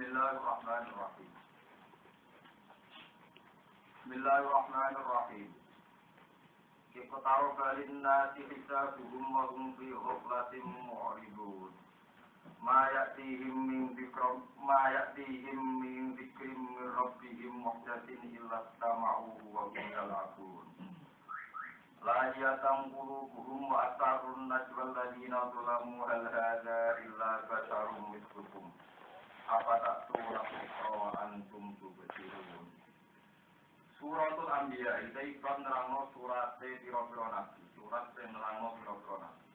Bismillahirrahmanirrahim. Bismillahirrahmanirrahim. Iqtaraba lin-nasi hisabuhum wa hum fi ghaflatin mu'ridun. Ma ya'tihim min dzikrin min rabbihim muhdatsin illa istama'uhu wa hum yal'abun. La ya'tam qulubuhum wa asarrun najwa alladziina zalamu hal hadza illa basharun mithlukum. Apa tak surah wa antum tubsirun. Suratul Anbiya itu ikut nerangno surat pira-pira nabi, surat sing nerangno pira-pira nabi.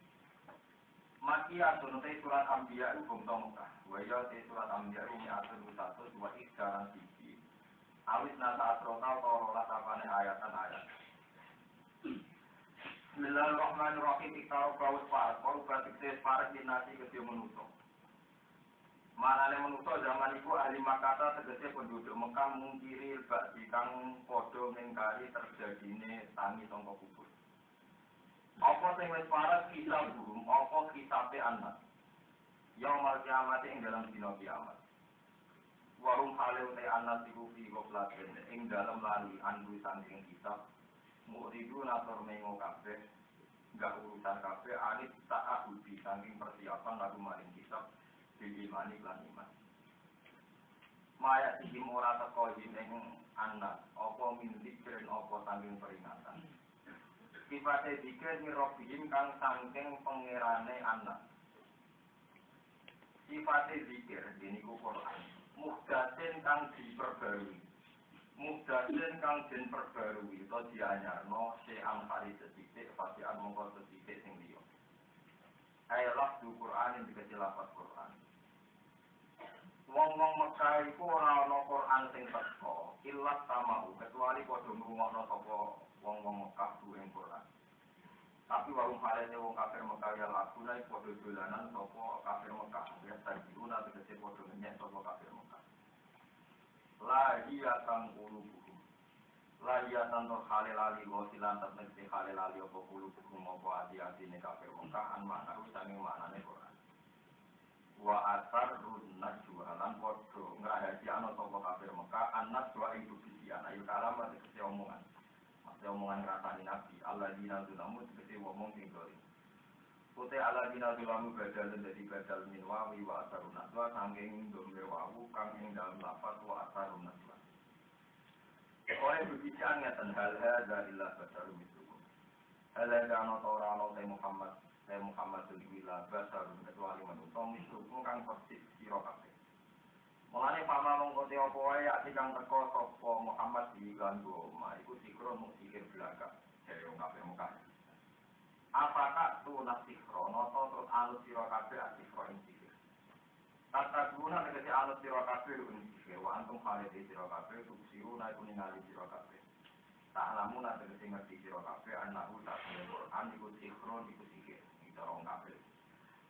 Makiyatun te surat Anbiya hukum Mekah. Wa ya te surat Anbiya ini atun satu dua ikjaran siji. Awis nasa asrota torola sapane ayatan-ayat. Bismillahirrahmanirrahim. Iktaro bawus parek, korubat iksis parek dinasi kedua menutup. Manane manusa zaman iku ahli Makkah tegese penduduk Mekah mungkiri ba'di kang padha ngingkari terjadine tangi sangka kubur. Apa sing wis parek kisah burung, apa kisabe anak. Yaumul kiamat ing dalam dina kiamat. Warung hale utai anak iku fi goflaten ing dalam lali andu saking kitab. Mu'ridu natur mengo kabeh, enggak urusan kabeh alit ta'ahudi saking persiapan lagu maring kitab. Imani lan iman. Maya sihim ora teko ing anak, apa mindik keren apa saking peringatan. Sifate dikir mirobihim kang saking pangerane anak. Sifate dikir diniku Quran. Muhdatsin kang diperbarui. Muhdatsin kang den perbarui utawa dianyarno se'an kali setitik, fasian mongko setitik sing liya. Ayalah du Quran yang dikecil lafaz Quran. Wong-wong Mekah iku ora ana Quran sing teka, illat samau kecuali padha ngrungokno sapa wong-wong Mekah duwe Quran. Tapi warung halene wong kafir Mekah ya lakune padha dolanan sapa kafir Mekah, ya tajuna tegese padha nyenyek sapa kafir Mekah. La iya kang qulubuhum. La iya tantur halelali wasilan tegese halelali apa qulubuhum apa ati-atine kafir Mekah an makna saking maknane Quran. Wa asarrun najwa lan padha ngrahasi ana sapa kafir Mekah anak wa ing bisian ayo kalamat tegese omongan. Maksud omongan ngrasani nabi alladzina zulamu tegese ngomong sing dolim. Pute alladzina zulamu badal dadi badal min wawi wa asarrun najwa saking domir wawu kang ing dalem lafaz wa asarrun najwa. Oleh bisian ngeten hal hadza illa basarun mithlukum. Ala kana ora ana Muhammad Muhammadul wila basarun kecuali manusia mislukum kang persis sira kabeh. Mulane pama mongko te apa wae ati kang teka sapa Muhammad diganggu, iku sikro mung sikir belaka jare wong kabeh Mekah. Apakah tu nasikro noto terus alus sira kabeh asikro ing sikir. Tata guna tegese alus sira kabeh ing sikir wa antum khalid sira kabeh tusiruna iku ningali sira kabeh. Tak lamun tegese ngerti sira kabeh anahu tak Quran iku sikro iku sikir. Orang kafir.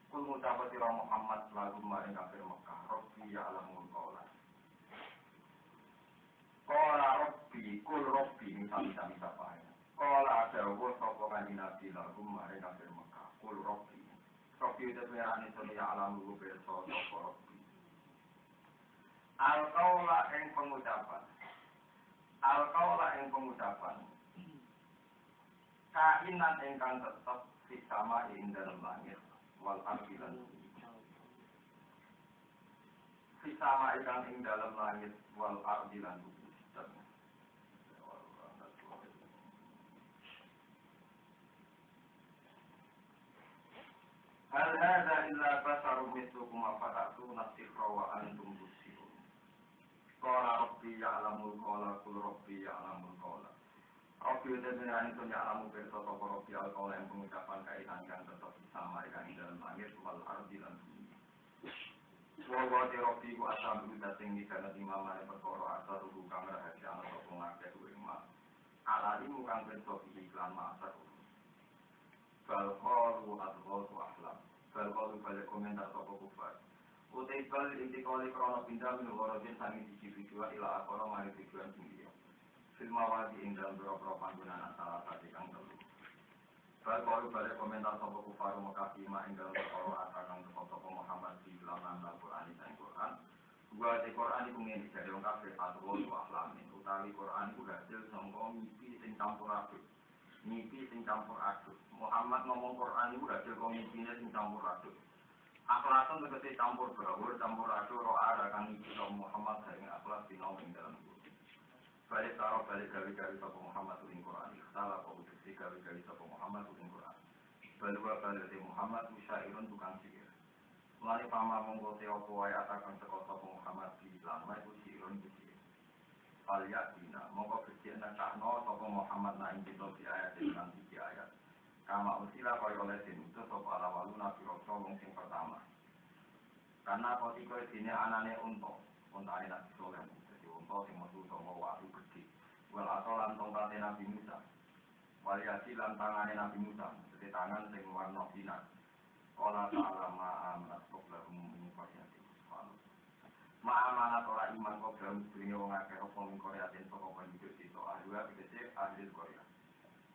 Kul ngucap sira Muhammad lagu maring kafir Mekah, Rabbi ya'lamul qawla. Qala Rabbi, kul Rabbi misal-misal apa ya. Qala dawuh sapa kanjeng Nabi lagu maring kafir Mekah, kul Rabbi. Rabbi itu pengerane sing ya'lamul qawla sapa Rabbi. Al-qawla ing pengucapan. Al-qawla ing pengucapan. Kainan ingkang tetep sama ing dalam langit wal ardilan sama ing dalam langit wal ardilan hal hadza illa basarun mithlukum afatatu nasifra wa antum tusirun qala rabbi ya'lamul qawla qul rabbi ya'lamul qawla. Rabbi udah mengenai itu nyalamu bersoto Rabbi al-Qawla yang pengucapan kaitan yang tetap sama ikan di dalam langit wal ardi lan bumi. Wawati Rabbi ku asam udah tinggi karena imamane perkara asar ruhu kamera haji anak sopong ngakeh uima. Alalimu kang bentuk iklan ma'asar ruhu. Balqalu adghasu ahlam. Balqalu balik komentar sopo kufar. Utai bal intikali krono pindah minu horojin sangi diji-dijua ila akoro mari tujuan tinggi. Filmawati ing dalam beberapa panggunaan salah satu kang telu. Baru balik komentar sopo kufaru Mekah ing dalam beberapa akan sopo Muhammad di dalam Al-Quran dan Quran. Buat Quran itu ngene dari wong kafir atau ahlamin utawi Quran itu hasil sangka mimpi sing campur aduk. Mimpi sing campur aduk. Muhammad ngomong Quran itu hasil mimpinya sing campur aduk. Akhlakun tegese campur baur, campur aduk roh ada kan iki Muhammad sing akhlak dino ing dalam Quran. Balik karo balik gawe-gawe sapa Muhammad ing Quran. Salah kok tegese gawe-gawe sapa Muhammad ing Quran. Balik Muhammad musyairun tukang sihir. Mulai pama mengkote opo wae atakan saka sapa Muhammad bilang wae ku sirun iki. Falya dina mongko becik nakno sapa Muhammad na ing kita di ayat lan iki ayat. Kama usila kaya oleh den utus sapa alawalu nabi rasul wong sing pertama. Karena kotiko dene anane unta, untane nabi soleh. Dadi unta sing metu saka watu gedhe. Wal asal lan tongkate nabi Musa. Wal yasi lan tangane nabi Musa, dadi tangan sing warna sinar. Ola ta'ala ma'amanat qoblahum min qaryatin subhanallah. Ma'amanat ora iman qoblahum dunia wong akeh apa min qaryatin saka penduduk sito ahliwa tegese ahli Korea.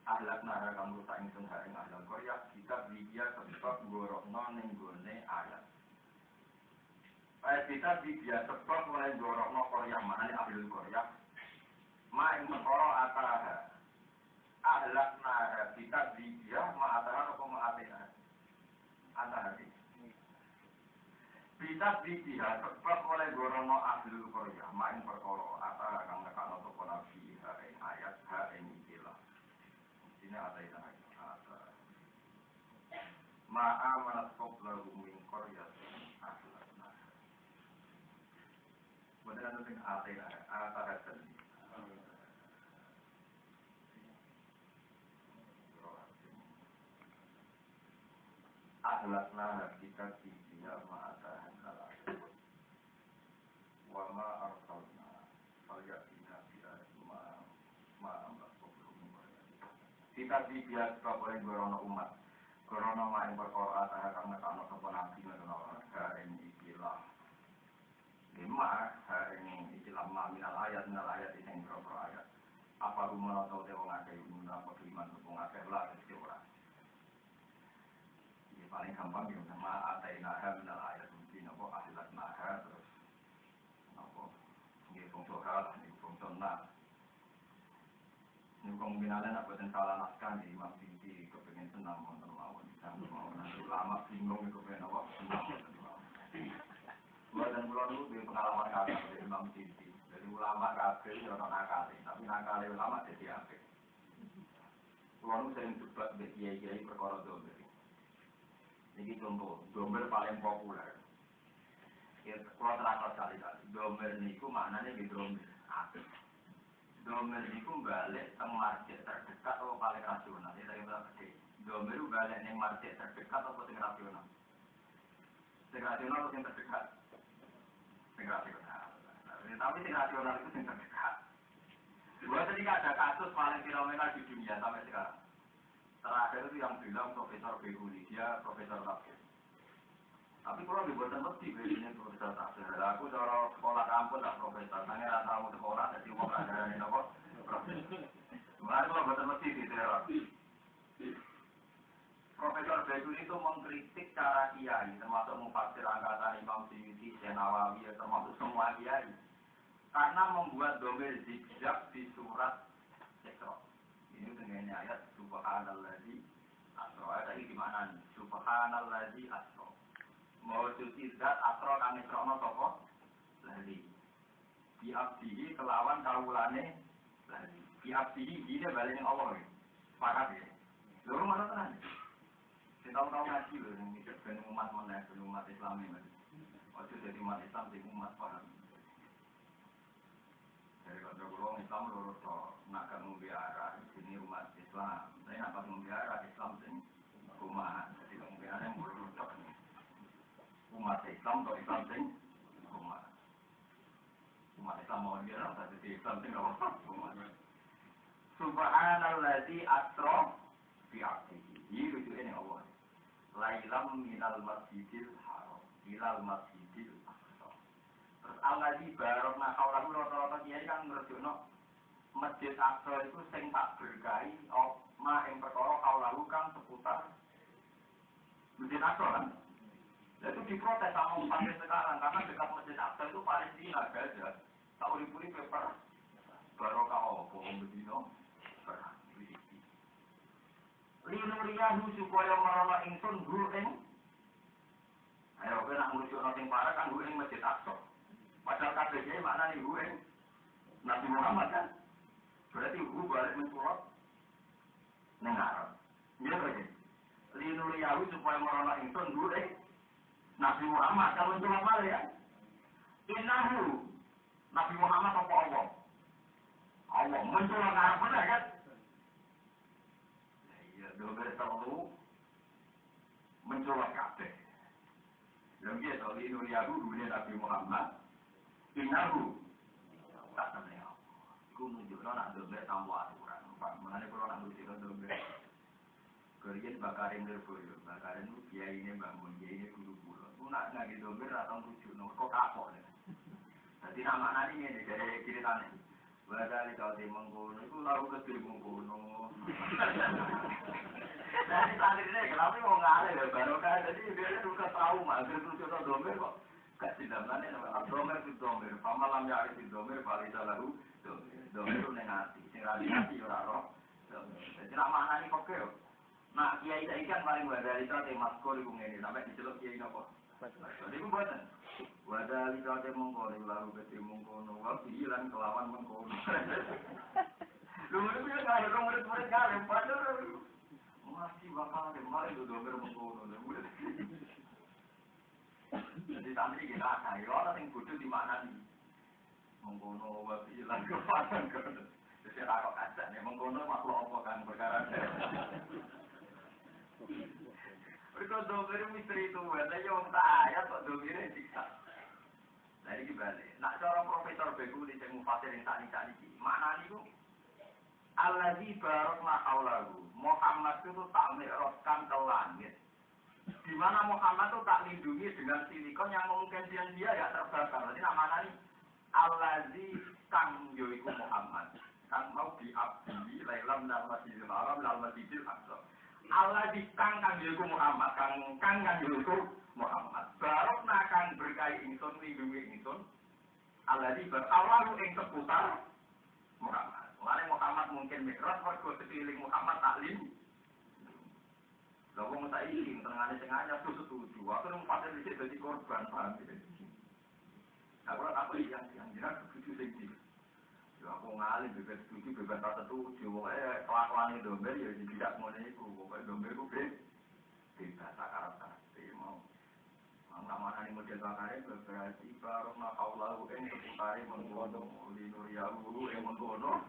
Ahlak nara kang rusak ingsun ha ing ahli Korea kitab dia sebab gorokno ning gone ayat. Kita dia sebab mulai gorokno Korea manane ahli Korea. Ma ing perkara ataha. Ahlak nara kitab dia ma ataha apa ma atena. Antara bisa dibiha sebab oleh gorono ahlul Korea main perkara atau kang nekano sapa nabi ha ing ayat ha ing ikilah sini ada itu ada ma'a manat qablahu min qaryatin ahlakna benar sing ada hasan ahlakna kita dia ma'atahan al-ayat wa ma arsalna falyatina bi'ayat ma'amlah sebelum kita dia sebab oleh gorono umat gorono ma'in perkara ataha karena kano sopa nabi menolong haring ikilah lima haring ikilah minal ayat ini yang berapa ayat apa rumah atau tewang ada yang mendapat iman sepung akeh lah setiap orang paling gampang ya sama atainaha minal ayat mungkin apa ahlatnaha terus apa nggih fungsi hal ini fungsi nah ini kemungkinan nak buatan salah naskah di Imam Siti kepengen senam wonten mawon sampe mawon nanti ulama bingung kepengen apa senam wonten mawon buatan kula niku duwe pengalaman kabeh dari Imam Siti jadi ulama kabeh yo ana nakal tapi nakal ulama dadi apik kula niku sering debat mbek kiai-kiai perkara domber. Ini contoh, domber paling populer. Kalau terangkat sekali-kali, domber niku maknanya di domber. Domber niku balik ke market terdekat atau paling rasional. Ini saya bilang kecil. Domber balik ke market terdekat atau paling rasional. Paling rasional atau yang terdekat? Paling rasional. Tapi paling rasional itu yang terdekat. Buat ketika ada kasus paling fenomenal di dunia sampai sekarang. Terakhir itu yang bilang Profesor Behuli, dia Profesor Tafsir. Tapi kalau dibuatkan mesti begini Profesor Tafsir. Aku cara sekolah kampus tak Profesor, saya nggak tahu sekolah, jadi mau ada ini apa? Profesor. Makanya kalau buatan mesti di teror. Profesor Behuli itu mengkritik cara kiai, termasuk mufassir angkatan Imam Suyuti, Syekh Nawawi, termasuk semua kiai, karena membuat domir zigzag di surat Iqra. Ini dengan ayat subhanallazi asra. Ayat ini di mana nih? Subhanallazi asra. Mau cuci zat asra kang isrono sapa? Lali. Bi abdihi kelawan kawulane lali. Bi abdihi ini balik ning Allah. Sepakat ya. Lho mana tenan? Kita tahu ngaji lho ning ben umat meneh, ben umat Islam iki. Ojo dadi umat Islam sing umat paham. Dari kalau Islam lurus nak membiara ini umat Islam. Saya nampak membiara Islam sing rumah. Jadi kemungkinan yang lurus umat Islam atau Islam sing rumah. Umat Islam mau biara tapi Islam sing rumah. Subhanalladzi asra bi 'abdihi. Ini rujuknya Allah. Lailam minal masjidil haram ilal masjidil aqsa. Terus alladzi barokna kaulahu rata-rata kiai kan ngerjono Masjid Aqsa itu sing tak berkahi ma ing perkara kaulahu kang seputar Masjid Aqsa kan. Itu diprotes sama sampai sekarang karena dekat Masjid Aqsa itu Palestina Gaza. Tak urip-urip paper barokah opo bedino perang. Linuriyahu supaya merono ingsun hu ing. Ayo kowe nak ngrujukno sing parah kan hu ing Masjid Aqsa. Padahal kabeh maknane hu ing Nabi Muhammad kan. Berarti hu balik mensurot ning Arab. Iya kan? Linuriyahu supaya merono ingsun hu ing Nabi Muhammad kan mensurot malih ya. Innahu Nabi Muhammad apa Allah? Allah mensurot Arab benar kan? Domir terlalu mencolok kabeh. Yang dia tahu ini Nuriyahu dunia Nabi Muhammad. Inahu tak temennya. Iku nunjukno nak domir tanpa aturan. Mengenai kalau nak nunjukno domir. Kerjaan bakarin berboyo. Bakarin itu kiai ini bangun, kiai ini guru pulau. Itu nak ngagi domir atau nunjukno kok kapok. Jadi nama nani ini dari kiri tanah. Badali kau di mengkono, itu lalu ke di mengkono. Jadi tadi ini kenapa mau ngalih ya baru kan? Jadi dia itu ke trauma, terus contoh domir kok kasih damane nama domir itu domir, pamalam ya itu domir, balita lalu domir itu negati, singradikasi orang roh. Jadi nama nani kok kau? Nah kiai saya kan paling badali kau di maskor itu ini sampai diceluk kiai nopo. Jadi itu buatan. Wadali kate mengkono lalu kete mengkono waktu hilang kelawan mengkono. Lu itu ya kalau orang murid-murid kalian padahal masih bakal kemarin itu domir mengkono. Jadi santri kita cari orang yang bodoh di mana nih? Mengkono waktu hilang kelawan mengkono. Jadi aku kaca nih mengkono makhluk apa kan perkara. Berikut domir misteri itu, ada yang tak ayat kok domirnya siksa. Jadi gimana? Nak cara Profesor Begu di Mufassir yang tadi mana nih bu? Allazi barokna haulahu. Muhammad itu tak mi'rajkan ke langit. Di mana Muhammad itu tak lindungi dengan silikon yang memungkinkan dia ya terbakar. Jadi mana nih? Allazi kang yoiku Muhammad. Kang mau diabdi lailam dal masjidil haram dal masjidil aqsa. Allazi kang yoiku Muhammad. Kang yoiku Muhammad. Barokna kang berkahi ingsun lindungi ingsun. Allazi bertawaru ing seputar Muhammad. Mulane Muhammad mungkin mikrot mergo sekeliling Muhammad taklim. Lha wong saiki tengane sing anyar setuju. Aku nang padha dhisik dadi korban paham iki. Aku yang jelas setuju sing iki. Yo aku ngalih bebas setuju bebas tak setuju. Pokoke kelakuane domber ya tidak ngono iku. Pokoke domber ku bebas karep mau. Nama ini model bakare berarti barokna Allah ing seputare mengkono linuriyahu ing mengkono.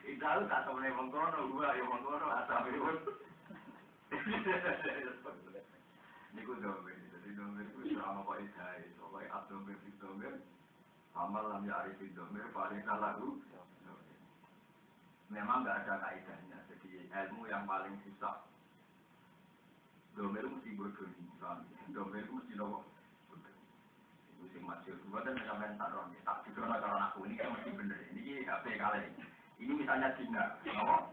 Idal tak temene mengkono gua yo mengkono asabun. Niku dombe, jadi dombe itu sama kok idai, soalnya abdombe dombe, sama lam ya arif dombe paling lalu. Memang nggak ada kaidahnya, jadi ilmu yang paling susah. Dombe itu mesti berdoni, dombe itu mesti nopo. Musim masuk, gua kan sampai taruh, tak juga karena aku ini kan mesti bener. Ini HP kali. Ini misalnya Cina, nopo.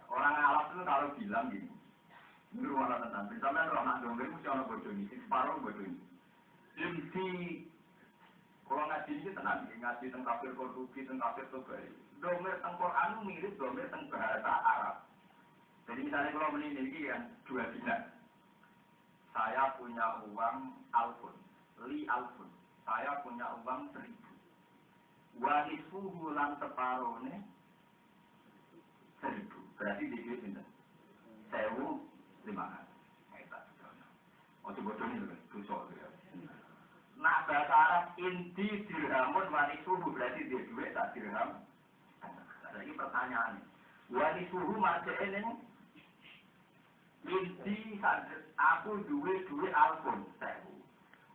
Orang Arab itu kalau bilang gini. Ini rumah tentang, misalnya kalau nak domber mesti orang bodoh ini, separuh bodoh ini. Inti, kalau ngaji ini tenang, ngaji tentang kafir Kordobi, tentang kafir Tobari. Domber tentang Quran mirip domber tentang bahasa Arab. Jadi misalnya kalau ini kan dua dinar. Saya punya uang alfun, li alfun. Saya punya uang 1000. Wanisfuhu lan separuhnya 1000. Berarti di duit ini 1500. Oh coba ini loh, susah ya. Nah bahasa Arab inti dirhamun wanisuhu berarti dia duit tak dirham. Nah ini pertanyaan. Wanisuhu maksudnya ini inti aku duit alpun 1000.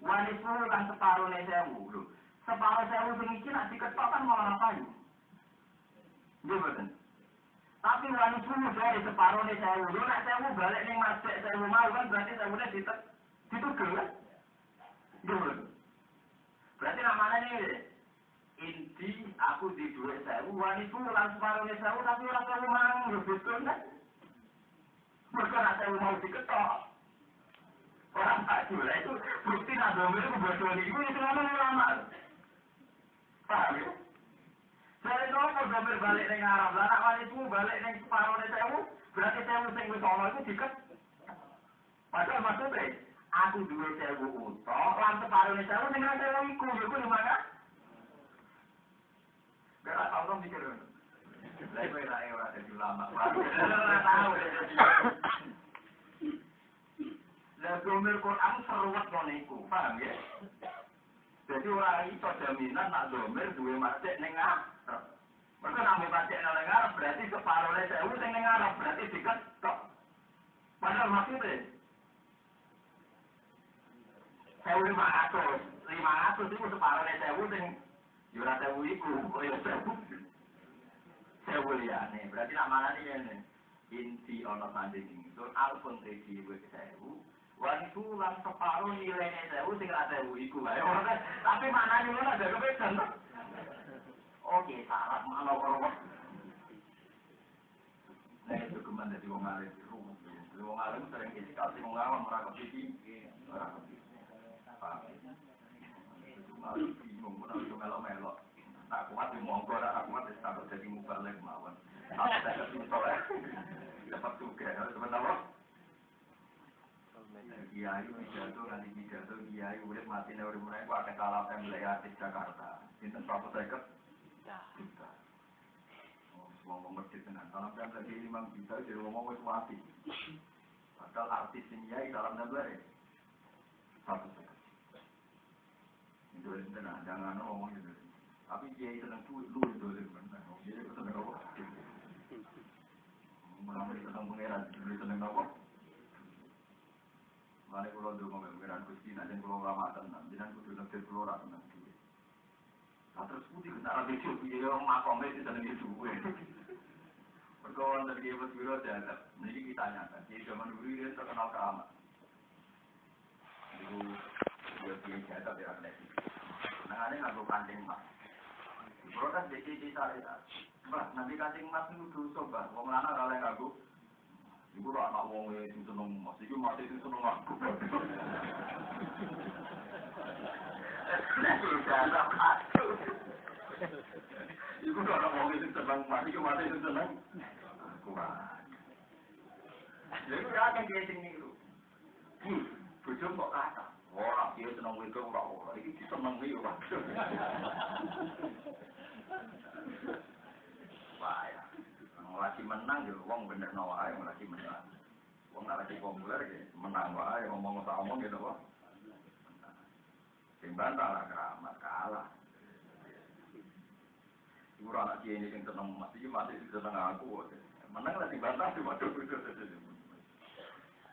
Wanisuhu kan separuhnya 1000 loh. Separuh 1000 ini nak diketok kan malah ngapain? Iya betul. Tapi wani suhu dari separuh nih saya udah, nak saya mau balik nih masuk saya mau kan berarti saya udah ditugel kan? Dulu. Berarti namanya nih inti aku di duit saya wani suhu lan separuh nih saya tapi orang saya mau betul kan? Bukan saya mau diketok. Orang maju lah itu bukti nak domir itu bodoh itu ngomong ulama. Paham ya? Saya nopo domir balik ning Arab, lah nak wali itu balik ning separone sewu, berarti sewu sing wis ana iku diket. Padahal maksudnya aku duwe sewu utok, lan separone sewu sing ora sewu iku, iku di mana? Gak tau dong mikir. Lah iku ora dadi ulama. Ora tahu. Lah domir Quran seruwet ngono iku, paham ya? Jadi orang itu jaminan nak domir duwe masjid ning Arab. Mereka namanya masjid ning Arab berarti separuhnya sewu sing ning Arab berarti diketok. Padahal maksudnya 1.500 itu separuhnya sewu sing yo ora sewu iku, kok yo sewu. Sewu liyane, berarti nak manane ngene. Inti ana sanding ingsun alpun teki wis sewu. Waniku lan separuh nilainya sewu sing ora sewu iku wae. Tapi maknane ngono ada kepedan to. Oke, salah makna ora. Nah, itu keman dari wong alim di rumah. Wong alim sering dikasih wong awam ora kepiki. Ora kepiki. Cuma bingung ora iso melok-melok. Tak kuat di monggo ora kuat wis tak dadi mubalek mawon. Apa tak ketutore. Dapat juga, dapat apa? Kiai pidato nanti pidato kiai urip mati nek urip mulai kok akeh salah pemilih artis Jakarta. Sinten 150 juta. Ngomong masjid tenan. Salam pemilih lagi 5 juta jadi ngomong wis mati. Padahal artis sing kiai salam pemilih 150. Itu tenan jangan ngomong itu. Tapi kiai seneng duit lu itu bener. Jadi seneng apa? Mulai seneng pangeran, seneng apa? Mane kula ndonga pengiran Gusti nek kula lama tenan, jenengan kudu negeri kula ra tenan duwe. Terus putih kenara bejo piye yo makome disenengi duwe. Mergo wonten iki wis biro dianggap. Niki kita nyata, iki zaman dulu dia terkenal keramat. Iku yo piye jata biar nek. Nangane nganggo kancing mas. Kula kan dadi syariat. Mbah, nanti kancing mas niku dosa, Mbah. Wong lanang ora oleh nganggo. Ibu lah anak wong itu seneng mas, itu mati itu seneng aku. Ibu lah anak wong itu seneng mas, itu mati itu seneng aku. Jadi ya kan dia sing niku. Bojo kok kata, ora dia seneng wedok ora, iki diseneng iki ora. Wah ya. Lagi menang yo wong bener wae lagi menang. Wong lagi populer ge menang wae ngomong gitu kok. Sing bantah keramat kalah. Ora anak ini sing seneng mati seneng aku. Menang lagi bantah cuma waduh.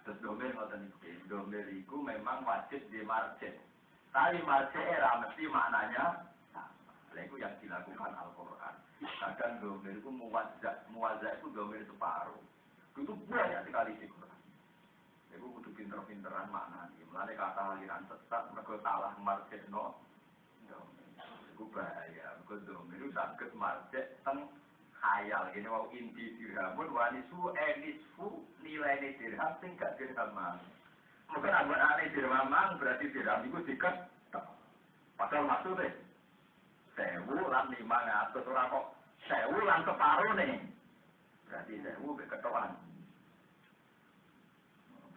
Terus domir ngoten iki. Domir iku memang wajib di marjen. Tapi marjen era mesti maknanya sama. Iku yang dilakukan Al-Qur'an. Kadang domir itu muwazza itu domir separuh. Itu banyak sekali sih. Itu kudu pinter-pinteran maknanya. Mulai kata aliran sesat, mereka salah marjekno. Itu bahaya. Mereka domir itu sakit marjek teng khayal. Ini wau inti dirhamun, wanisu enisfu nilai dirham, tingkat dirhaman. Mungkin anggota dirhaman berarti dirham itu diket. Padahal maksudnya. 1.000 lan 500 ora kok 1.000 lan separuh nih. Berarti 1.000 ketokan.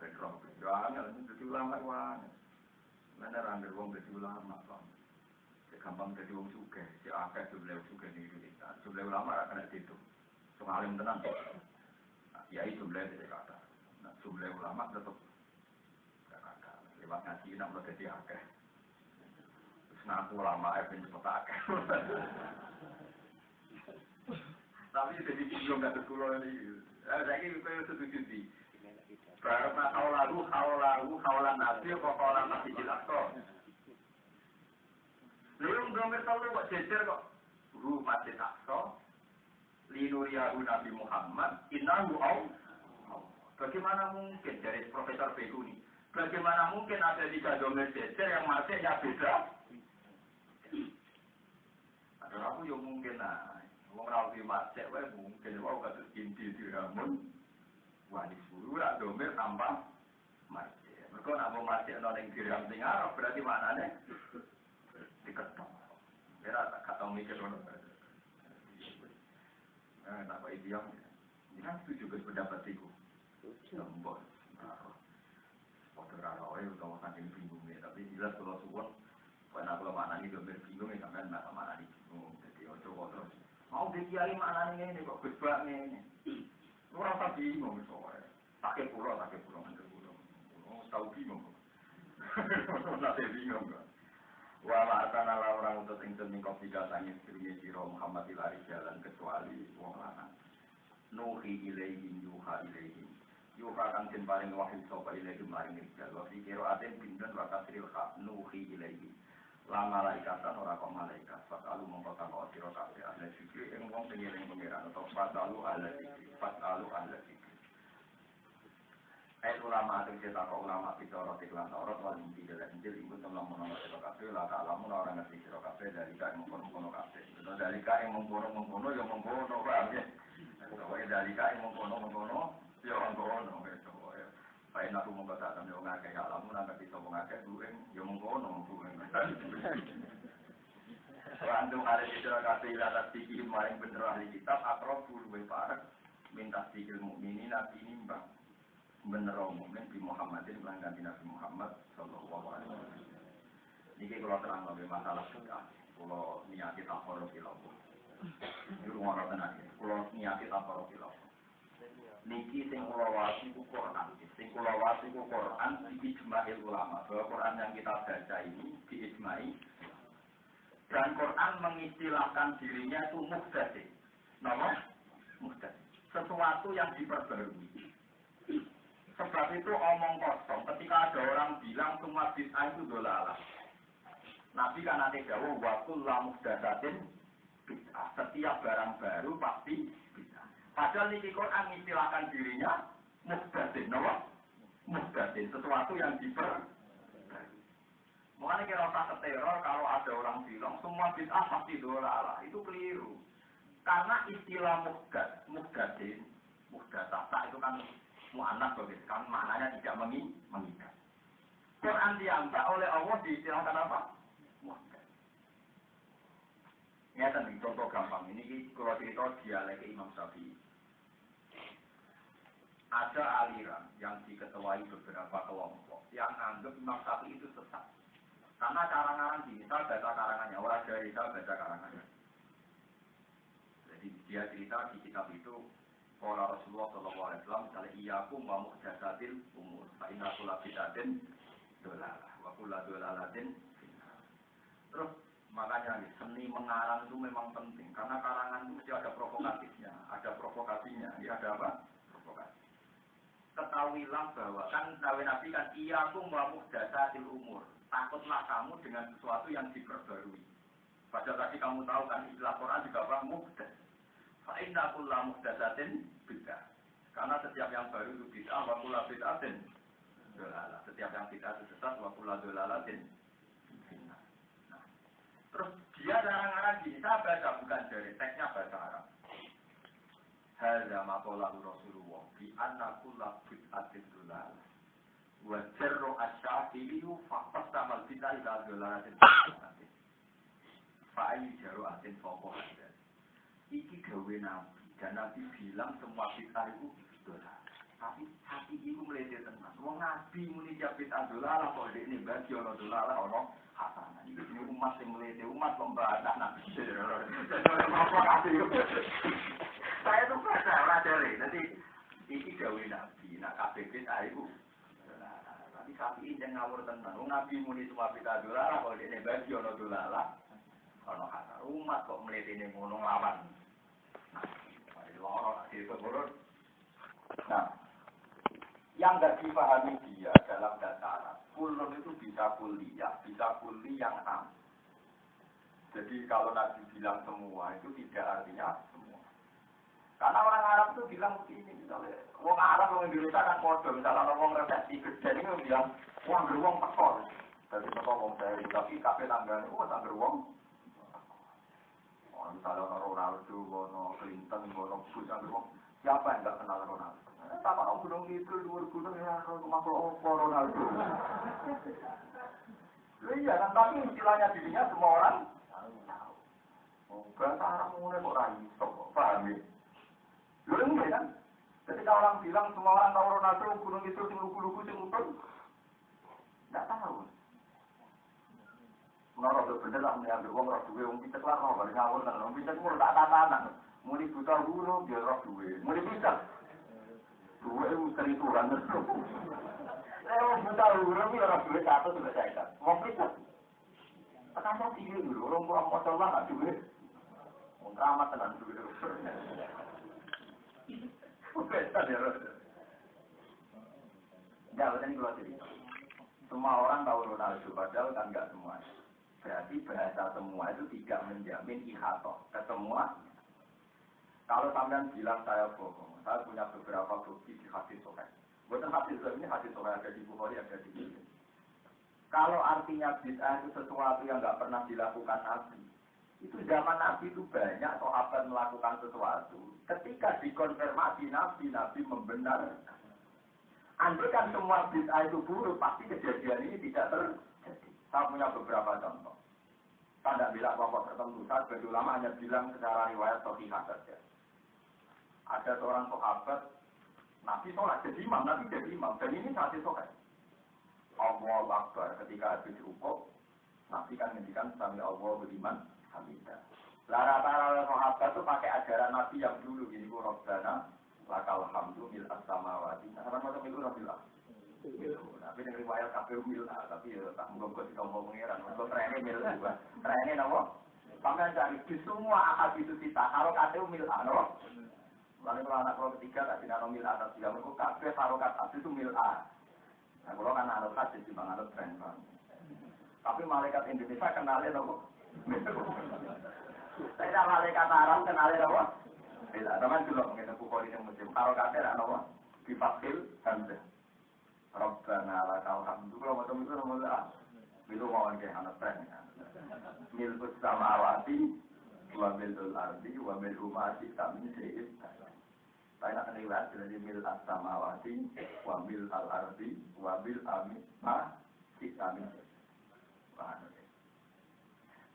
Bedro jangan dadi ulama wae. Mana rambut wong dadi ulama kok. Gampang dadi wong sugih, si akeh jumlah sugih di Indonesia. Jumlah ulama ra kena itu. Sing alim tenan. Ya itu jumlah dadi kata. Nah, jumlah ulama tetep kata. Lewat ngaji nang dadi akeh. Ngaku lama ben cepet akeh. Tapi jadi belum ada sekolah ini. Saiki koyo setuju di. Karena kaulan nabi kok kaulan nabi jelas kok. Lalu domir telu kok jejer kok. Guru Masjid Aqsa linuriyahu Nabi Muhammad innahu bagaimana mungkin dari Profesor Bekuni? Bagaimana mungkin ada 3 domir jejer yang masjidnya beda? Ada aku yang mungkin lah, wong rawi macet, wae mungkin wau kata inti dirhamun, wanis buru lah domir tambah macet. Mereka Mergo nak mau masukno ning dirham sing Arab berarti maknane diketok. Kira tak kata mikir ngono. Tak kok iki yang ini setuju ke pendapat iku. Sembon. Foto raroe utawa saking bingungnya tapi jelas kalau suwon karena kalau maknane yo bingung ya sampean nak maknane bingung. Jadi ojo terus mau dikiai maknane ngene kok gebak ngene. Ora usah bingung soalnya. Pakai pulau. Tahu bingung. Nanti bingung. Wala atana orang untuk ingsun ning kopi kasane sedurunge sira Muhammad ilari jalan kecuali wong lanang. Nuhi ilaihi yuha ilaihi. Yuha kan den paring wahyu sapa ilaihi maring rijal. Wa fi qira'atin bindan wa kasril kha nuhi ilaihi. La malaikatan ora kok malaikat. Fatalu mongko takok sira kabeh ahli zikri ing wong sing eling pangeran utawa fatalu ahli zikri. Fatalu ahli zikri. Ulama atau cerita ulama bicara tiklan Taurat wal Injil dan Injil ikut dalam menolak siro kafe lah alamun orang ngerti siro kafe dari kaya mengkono kafe dari kaya mengkono yang mengkono paham ya dari kaya mengkono ya mengkono baik aku mengatakan yang ngake alamun ngerti siro ngake dueng yang mengkono antum hari siro kafe atas tinggi maring bener ahli kitab akrab bulu parek minta sikil mukminin nabi nimbang bener umumnya di Muhammadin melanggan Nabi Muhammad sallallahu alaihi wasallam. Niki kalau terang lebih masalah kita, kalau niati tafarruq ilmu. Ini rumah tenan iki. Kalau niati tafarruq ilmu. Niki sing kula wasi ku Quran, sing kula wasi ku Quran diijma'il ulama. Bahwa Quran yang kita baca ini diijma'i dan Quran mengistilahkan dirinya itu muhdatsin. Nama muhdatsin. Sesuatu yang diperbarui. Sebab itu omong kosong ketika ada orang bilang semua bid'ah itu dolalah. Nabi kan nanti jawab waktu lamuh dasatin bid'ah. Setiap barang baru pasti bid'ah. Padahal ini Quran mengistilahkan dirinya muhdatsin, no? Muhdatsin, sesuatu yang diperbarui. Makanya kira usah keteror kalau ada orang bilang semua bid'ah pasti dolalah. Itu keliru. Karena istilah muhdatsin, muhdatsah itu kan mu'annas begitu kan maknanya tidak mengikat. Quran diangkat oleh Allah diistilahkan apa? Muhdatsah. Nyata nih contoh gampang ini kalau cerita dialek Imam Syafi'i. Ada aliran yang diketuai beberapa kelompok yang anggap Imam Syafi'i itu sesat. Karena karangan gini, saya baca karangannya, orang dari saya baca karangannya. Jadi dia cerita di kitab itu Qala Rasulullah sallallahu alaihi wasallam misalnya iyyakum wa muhdatsatil umur fa inna kulla bid'atin dolalah wa kullu dolalatin finnar. Terus makanya seni mengarang itu memang penting karena karangan itu mesti ada provokatifnya, ada provokasinya. Ya ada apa? Provokasi. Ketahuilah bahwa kan dawe Nabi kan iyyakum wa muhdatsatil umur. Takutlah kamu dengan sesuatu yang diperbarui. Padahal tadi kamu tahu kan istilah Quran juga apa? Muhdatsah. Fa'inna kulla muhdatsatin bid'ah. Karena setiap yang baru itu bid'ah wa kulla bid'atin dolalah. Setiap yang bid'ah itu sesat wa kulla dolalatin finnar. Nah, terus dia ngarang-ngarang gini, saya baca bukan dari teksnya bahasa Arab. Hadza ma qala Rasulullah bi anna kulla bid'atin dolalah. Wa jarru asy-syafi'i fa qasamal bid'ah ila dolalatin. Fa'ayu jarru'atin fawqa hadza. Iki gawe Nabi dan Nabi bilang semua bid'ah itu dolar. Tapi hati itu meleset tenan. Wong Nabi muni jab bid'ah dolar kok dekne bagi ono dolar ono hasanah. Iki umat sing meleset umat pembantah Nabi. Saya tuh baca ora dari. Nanti iki gawe Nabi. Nah kabeh bid'ah itu dolar. Tapi sapi jangan ngawur tenan. Wong Nabi muni semua bid'ah dolar kok dekne bagi ono dolar. Ono hasanah. Umat kok meleset ngono nglawan. Nah, yang nggak dipahami dia dalam bahasa Arab, kulun itu bisa kuliah, bisa kuli yang am. Jadi kalau Nabi bilang semua itu tidak artinya semua. Karena orang Arab itu bilang begini, misalnya, orang Arab orang Indonesia kan kode, misalnya orang resepsi gede ini bilang, wong beruang tekor. Jadi tekor wong dari, tapi kafe tanggane, tak beruang. Misalnya Ronaldo, Clinton, Bush, siapa yang nggak kenal Ronaldo? Sama orang gunung itu, luar gunung ya, makhluk Ronaldo. Iya kan, tapi istilahnya dirinya semua orang tahu. Bahasa Arab mulai kok raih, paham ya? Lu kan? Ketika orang bilang semua orang tahu Ronaldo, gunung itu sing lugu-lugu sing utun, nggak tahu. Menurut itu bener lah, mengambil uang roh duwe, uang picek lah, roh balik ngawur, uang picek mulu tak tatanan. Muli buta huruf, dia roh duwe. Muli picek. Duwe itu serituran. Uang buta huruf, dia roh duwe satu sudah cair. Uang picek. Tekan saya tinggi dulu, orang kurang motor lah, gak duwe. Uang keramat tenan duwe. Betul ya, roh. Ya, betul ini kalau cerita. Semua orang tahu Ronaldo, padahal kan nggak semua. Berarti bahasa semua itu tidak menjamin ihatoh ke semua. Kalau sampean bilang saya bohong, saya punya beberapa bukti di hadis sahih. Bukan hadis sahih ini hadis sahih ada di Bukhari, ada di Muslim. Kalau artinya bid'ah itu sesuatu yang nggak pernah dilakukan Nabi, itu zaman Nabi itu banyak sahabat melakukan sesuatu. Ketika dikonfirmasi Nabi membenarkan. Andai kan semua bid'ah itu buruk, pasti kejadian ini tidak terjadi. Saya punya beberapa contoh. Saya tidak bilang kelompok tertentu, saya sebagai ulama hanya bilang secara riwayat sahihah saja. Ada seorang sahabat, Nabi sholat jadi imam, Nabi jadi imam, dan ini hadis sahih. Allahu Akbar, ketika habis rukuk, Nabi kan ngendikan sami Allahu liman hamidah. Lah rata-rata sahabat itu pakai ajaran Nabi yang dulu, gini ku Rabbana lakal hamdu mil as-samawati. Nah, orang macam itu Rabbila. Tapi dengan riwayat kafir mil, tapi ya tak menggombol di tombol pengiran. Untuk trennya mil juga. Trennya nama? Sampai cari di semua akad itu kita. Kalau kata mil nama? Lalu kalau anak kalau ketiga tak tidak mil atas tiga. Mereka kafir kalau kata itu mil a. Nah kalau kan anak hadis di bang anak tren. Tapi malaikat Indonesia kenalnya nama? Saya malaikat Arab kenalnya nama? Tidak, teman juga mengenai Bukhari yang muslim. Kalau kata nama? Bifakil hamzah. Rabbana lakal hamdu. Kalau macam itu nama itu mau ke anak tren. Milkus samawati wa milul ardi wa mil umati kami sehid. Saya nak riwayat dari mil as-samawati wa mil al-ardi wa mil amin ma kami.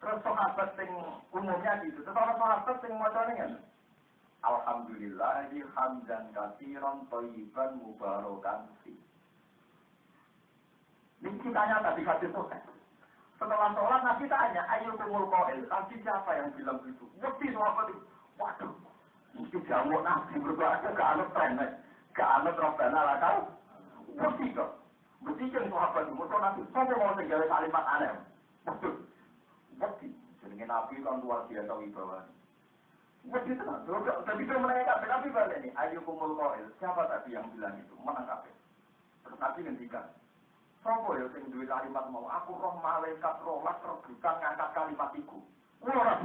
Terus sahabat sing umumnya gitu. Terus sahabat sing macane kan. Alhamdulillah hamdan katsiran thayyiban mubarakan fi. Ini kitanya tadi hadis itu kan. Setelah sholat Nabi tanya, ayo kumul qail. Tadi siapa yang bilang begitu? Mesti sahabat itu. Waduh, mesti jamu Nabi berdoa gak anut tren, gak anut Rabbana lakal. Mesti kok. Mesti kan sahabat itu. Mesti Nabi. Sampai mau segala kalimat aneh. Waduh, mesti. Jadi Nabi kan luar biasa wibawa. Mesti tenang. Tapi itu mereka Nabi balik ini. Ayo kumul qail. Siapa tadi yang bilang itu? Menang kabeh. Terus Nabi ngendikan. Sopo ya sing duwe kalimat mau aku roh malaikat rolas rebutan ngangkat kalimat iku. Ora.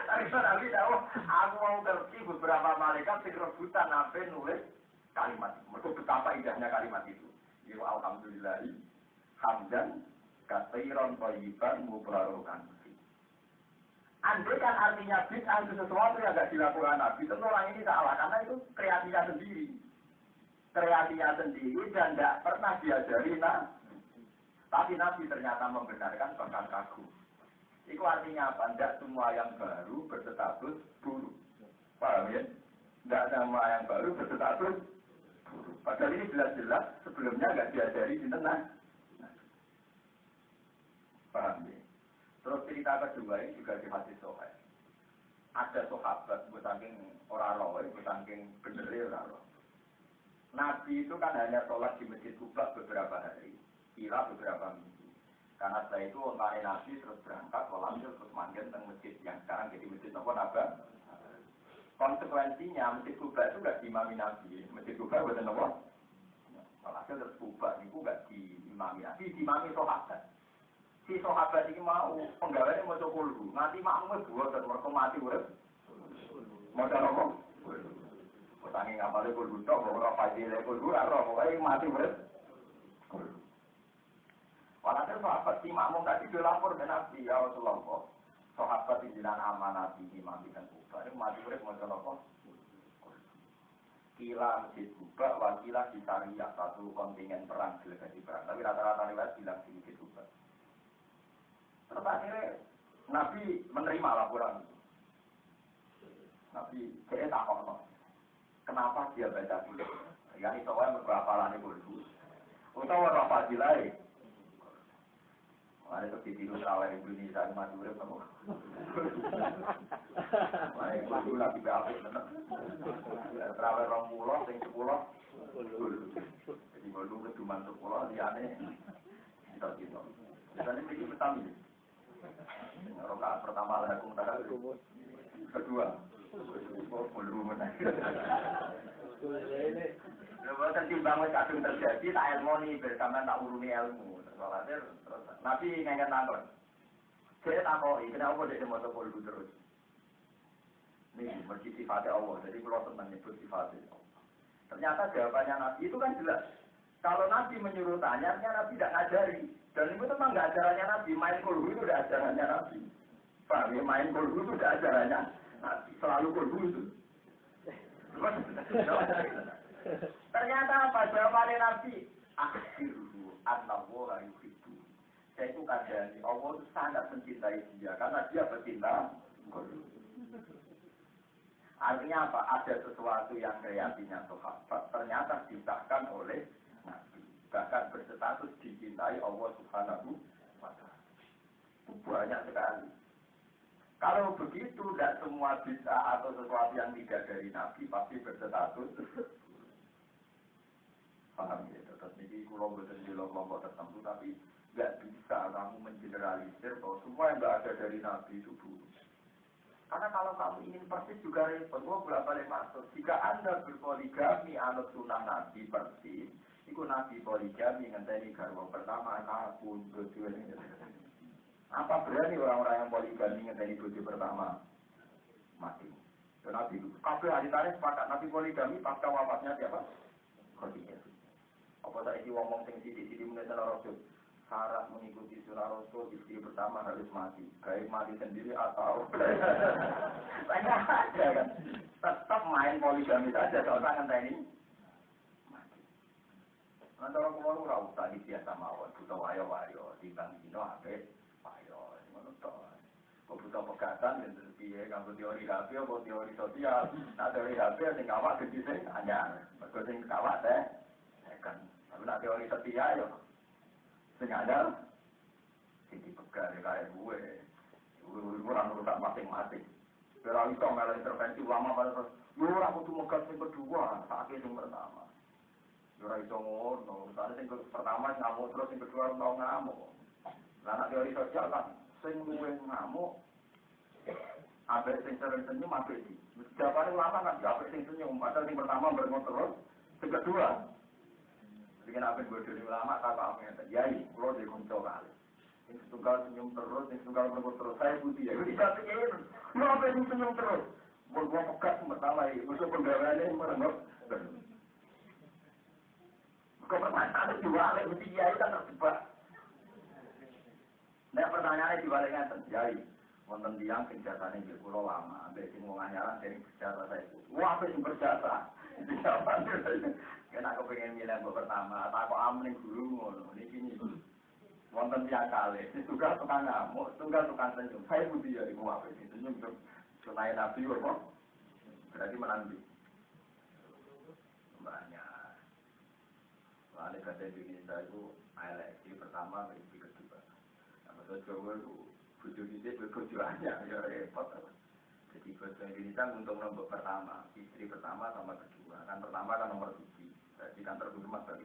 Tapi tahu aku mau ngerti beberapa malaikat sing rebutan ape nulis kalimat itu. Mergo betapa indahnya kalimat itu. Ya alhamdulillah hamdan katsiran thayyiban mubarakan. Andai kan artinya bid'ah itu sesuatu yang tidak dilakukan Nabi, tentu orang ini salah karena itu kreasinya sendiri. Kreasinya sendiri dan tidak pernah diajari tapi Nabi ternyata membenarkan bahkan kagum. Itu artinya apa? Tidak semua yang baru berstatus buruk. Paham ya? Tidak semua yang baru berstatus buruk. Padahal ini jelas-jelas sebelumnya nggak diajari di tengah. Paham ya? Terus cerita kedua ini juga di hadis sahih. Ada sahabat saking ora roh, saking bener ora roh. Nabi itu kan hanya sholat di Masjid Kuba beberapa hari, kira beberapa minggu. Karena setelah itu ontane Nabi terus berangkat, walhasil terus manggen ke masjid yang sekarang jadi Masjid Naba. Konsekuensinya Masjid Kuba itu nggak diimami Nabi. Masjid Kuba bukan Naba. Walhasil terus Kuba itu nggak diimami Nabi, diimami sahabat. Si sahabat ini mau penggawaannya mau coba dulu, nanti makmumnya dua dan mereka mati urip. Mau coba Tangi ngapalnya kudu tok, bahwa fadilah kudu arah, pokoknya mati beres. Walhasil sahabat si makmum tadi dia lapor ke Nabi, ya Rasulullah, sahabat di jalan amanah di imam dan kubah, ini mati beres mau coba. Kila Masjid Kuba, wakilah di Syariah, satu kontingen perang, delegasi perang. Tapi rata-rata riwayat bilang di Masjid Kuba. Terus akhirnya Nabi menerima laporan. Nabi saya takut, kenapa dia baca dulu? Yang itu orang berhafalan itu dulu. Utawa apa dilai? Ada tuh di Sarawak Indonesia Madura kamu. Baik, dulu lagi berapa? Sarawak Romulo, sing 10. Jadi dulu ke cuma 10, dia aneh. Kita. Misalnya begini petani. Rokaat pertama ada kumpulan kedua. Belum mana. Kalau tertimbang kadung terjadi, tak ilmu nih bersama tak uruni ilmu. Soalnya terus Nabi nggak nangkon. Saya takoi, kenapa dia mau topol terus? Nih, masjid sifatnya Allah. Jadi kalau tentang nyebut sifatnya. Ternyata jawabannya Nabi itu kan jelas. Kalau Nabi menyuruh tanya, Nabi tidak ngajari. Dan itu memang nggak ajarannya Nabi. Main kulhu itu udah ajarannya Nabi. Paham ya? Main kulhu itu udah ajarannya Nabi. Selalu kulhu itu. Ternyata apa? Jawabannya Nabi. Akhirul an-nawwa yuhibbu. Saya itu kadang Allah itu sangat mencintai dia. Karena dia bercinta kulhu. Artinya apa? Ada sesuatu yang kreasinya sahabat ternyata disahkan oleh Nabi. Bahkan berstatus dicintai Allah Subhanahu wa Ta'ala. Itu banyak sekali. Kalau begitu, tidak semua bisa atau sesuatu yang tidak dari Nabi pasti berstatus. Paham ya? Terus ini kalau betul di kelompok tertentu, tapi nggak bisa kamu mengeneralisir bahwa semua yang nggak ada dari Nabi itu buruk. Karena kalau kamu ingin persis juga repot, bolak-balik masuk. Jika Anda berpoligami anut sunnah Nabi persis, itu Nabi poligami ngenteni garwa pertama, aku bojo ini. Apa berani orang-orang yang poligami ngenteni bojo pertama mati? Dan Nabi kabeh ahli tarikh sepakat Nabi poligami pasca wafatnya siapa? Khadijah. Apa saiki ngomong sing sithik-sithik meneh Rasul? Syarat mengikuti sunnah Rasul, istri pertama harus mati. Baik mati sendiri atau banyak aja kan. Tetap main poligami saja, kalau tangan ini mati. Antara kulo ora usah biasa mawon, buta wayo-wayo, timbang dino ape wayo, ngono to. Kok buta pegatan yen piye kanggo teori HP apa teori sosial. Nah teori HP sing awak gede sing anyar. Mergo sing kawat kan. Tapi nek teori setia yo sing ada sing pegar kaya gue orang urusan masing-masing ora iso melu intervensi ulama pada terus yo ora kudu megat sing kedua sakit sing pertama yo ora iso ngono usane sing pertama ngamuk terus sing kedua tau ngamuk lah nek teori sosial kan sing luwih ngamuk ape sing sering senyum ape iki jawaban ulama kan ape sing senyum padahal sing pertama bermotor terus sing kedua bikin apa yang bodoh ulama tak apa yang terjadi kalau dia konco kali yang setunggal senyum terus yang setunggal berbuat terus saya putih ya jadi saya pikir lu apa yang senyum terus berbuat pekat pertama ya musuh penggawaannya merengok kok pertanyaannya dibalik mesti kiai kan terjebak nah pertanyaannya dibaliknya terjadi wonten tiyang sing jasane nggih kula lama ambek sing wong anyaran sing berjasa saya wah apa sing berjasa iki jawaban kena kepengen milih mbok pertama tak kok amning guru ngono niki niku wonten tiyang kalih tunggal tukang ngamuk tunggal tukang senyum saya budi ya iku apa iki senyum sunai nabi kok berarti menanti banyak soalnya kata Indonesia itu eleksi pertama eleksi kedua sama Jawa itu bojo dhisik bojo anyar ya repot jadi bojo Indonesia untuk nombor pertama istri pertama sama kedua kan pertama kan nomor 7 di kantor rumah tadi.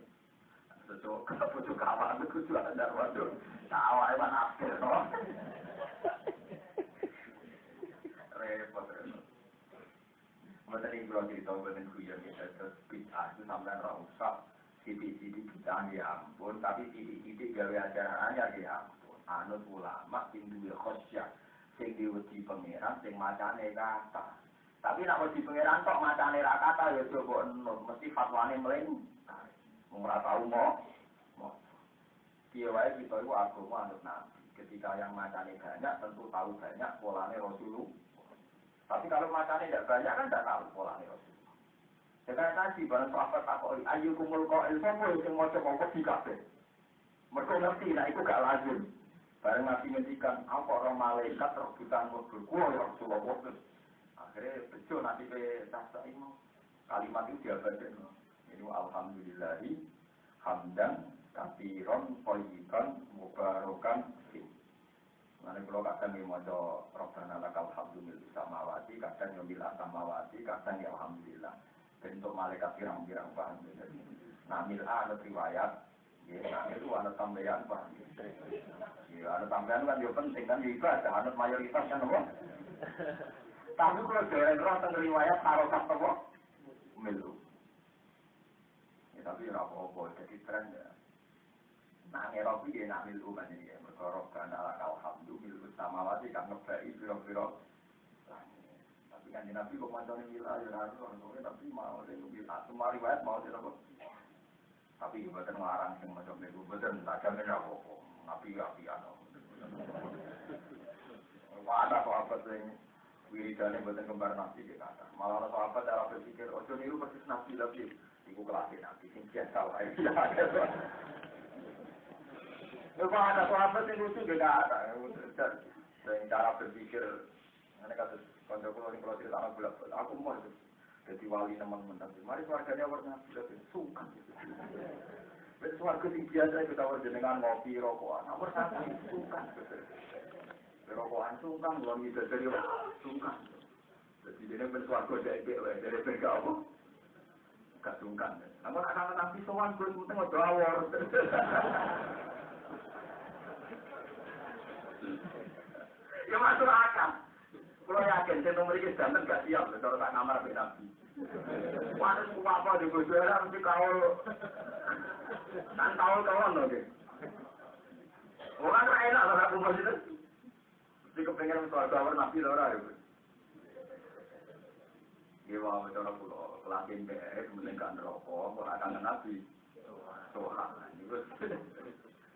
Cocok bojo kawan itu jualan dar waduh. Sawah ewan akhir to. Repot. Mboten iki kula cerita mboten guyon ya terus bid'ah itu sampean ora usah sithik-sithik bid'ah ya ampun tapi sithik-sithik gawe ajaran anyar ya ampun. Anut ulama sing duwe khosyah sing diwedi pangeran sing macane kata. Tapi nak wedi pangeran tok macane ra kata ya coba mesti fatwane mling. Ora tau mo. Piye wae kita iku agama anut Nabi. Ketika yang macane banyak tentu tahu banyak polane Rasulullah. Tapi kalau macane tidak banyak kan tidak tahu polane Rasulullah. Dengan tadi barang sahabat takoi ayu kumul qail sapa sing maca apa dikabeh. Mergo ngerti nek iku gak lazim. Bareng Nabi ngendikan, apa orang malaikat rebutan mobil kulo ya Rasulullah. Akhirnya bejo nanti ke tasa ini kalimat itu diabadikan. Ini alhamdulillahi hamdan katsiran thayyiban mubarakan fi. Mane kula kadang nggih maca Rabbana lakal hamdu mil samawati, kadang yo mil samawati, kadang ya alhamdulillah. Bentuk malaikat pirang-pirang paham. Nah, mil ana riwayat, ya itu ana tambahan paham. Ya ana tambahan kan yo penting kan ibadah, ana mayoritas kan apa? Tapi kalau jalan roh tentang riwayat harokat apa? Milu. Ya tapi apa-apa, jadi tren ya. Nah, ngerobi dia nak milu kan ini ya. Berkorok karena alhamdulillah milu samawati kan ngebai biro-biro. Tapi kan Nabi kok macam ini milah ya harus tapi mau dia milah. Semua riwayat mau dia apa? Tapi bukan ngelarang yang macam milu. Bukan tak jamin apa-apa. Nabi-nabian. Ada sahabat yang wiridane buatan kembar nabi di kata. Malah ada sahabat cara berpikir, ojo niru persis nabi lagi. Iku kelasnya nabi, sing biasa wae. Kalau ada sahabat yang lucu juga ada. Dan cara berpikir, ini kata konco kulo ini kalau cerita anak bulat, aku mau jadi wali teman-teman tapi mari keluarganya warna bulat sungkan. Ben suarga sing biasa itu tawar jenengan ngopi rokokan, nomor satu sungkan. Rokokan sungkan, belum bisa jadi sungkan. Jadi dia bersuara dari bergaul, gak sungkan. Namun akan tapi soal gue penting mau jawab. Ya masuk akal. Kalau yakin saya nomor ini jangan gak siap, kalau tak kamar dengan Nabi. Waduh, apa di bojoran mesti kau, kan kau loh deh. Orang enak lah aku masih itu. Mesti kepengen soal kamar Nabi lah itu. Ya wah, cara pulau pelakin BR, kemudian kan rokok, kalau akan Nabi. Soal,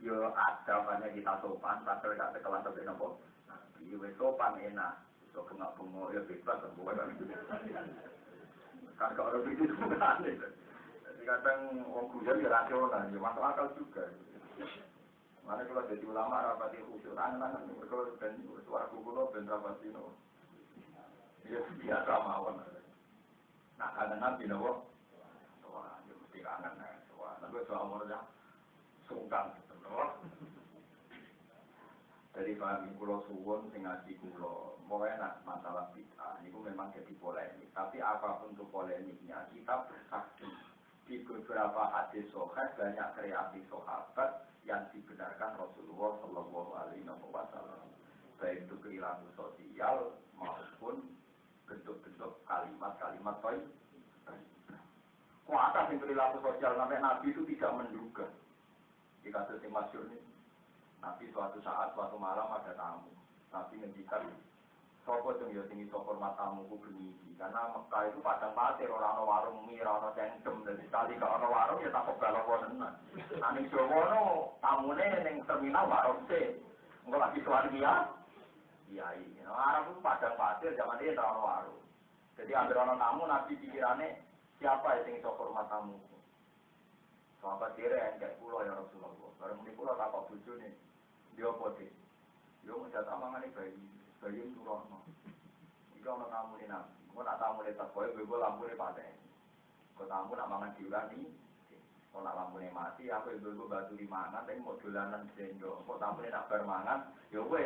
yo ada banyak kita sopan, tapi gak sekelas sampai nopo. Nabi, sopan enak. So bengak-bengok ya bebas semua kan. Kan kalau orang itu bukan. Jadi kadang orang guyon ya rasional, ya masuk akal juga. Mana kalau jadi ulama rapati khusus, angan-angan kalau dan suara kukulo dan rapati no. Ya biasa mawon. Nah karena Nabi no, wah ya mesti kangen nih. Wah, tapi soal umurnya sungkan gitu no. Dari pahami kulo suwon sing ngaji kulo, mau enak masalah bid'ah, itu memang jadi polemik. Tapi apapun itu polemiknya, kita bersaksi di beberapa hadis sahih banyak kreasi sahabat yang dibenarkan Rasulullah Shallallahu Alaihi Wasallam, baik itu perilaku sosial maupun bentuk-bentuk kalimat-kalimat baik. Kuasa yang perilaku sosial sampai Nabi itu tidak menduga. Di kasus yang masyhur ini. Nabi suatu saat, suatu malam ada tamu. Nabi ngendikan, sopo jeng ya sing iso hormat tamuku beniki. Karena Mekah itu padang pasir, orang warung mie, orang cengkem. Dan sekali kalau ada warung ya tak kebalok wonenan. Aning Jawa no tamune ning terminal warung sih. Engko lagi suar dia. Iya ini. Arab itu padang pasir, zaman dia orang warung. Jadi ambil orang tamu, Nabi pikirannya siapa yang sing iso hormat tamuku. Sahabat kira yang kayak pulau ya Rasulullah. Barang ini pulau tak kok bucu nih. Dia poti. Dia menjat amangan ini bayi itu rohno. Jika orang tamu ini nabi, mau nak tamu ini tak boleh, gue lampu ini paten. Kau tamu nak mangan diulang nih. Kau nak lampu ini mati, aku ibu batu di mangan, tapi mau dolanan sendok. Kau tamu ini nak bermangan, ya gue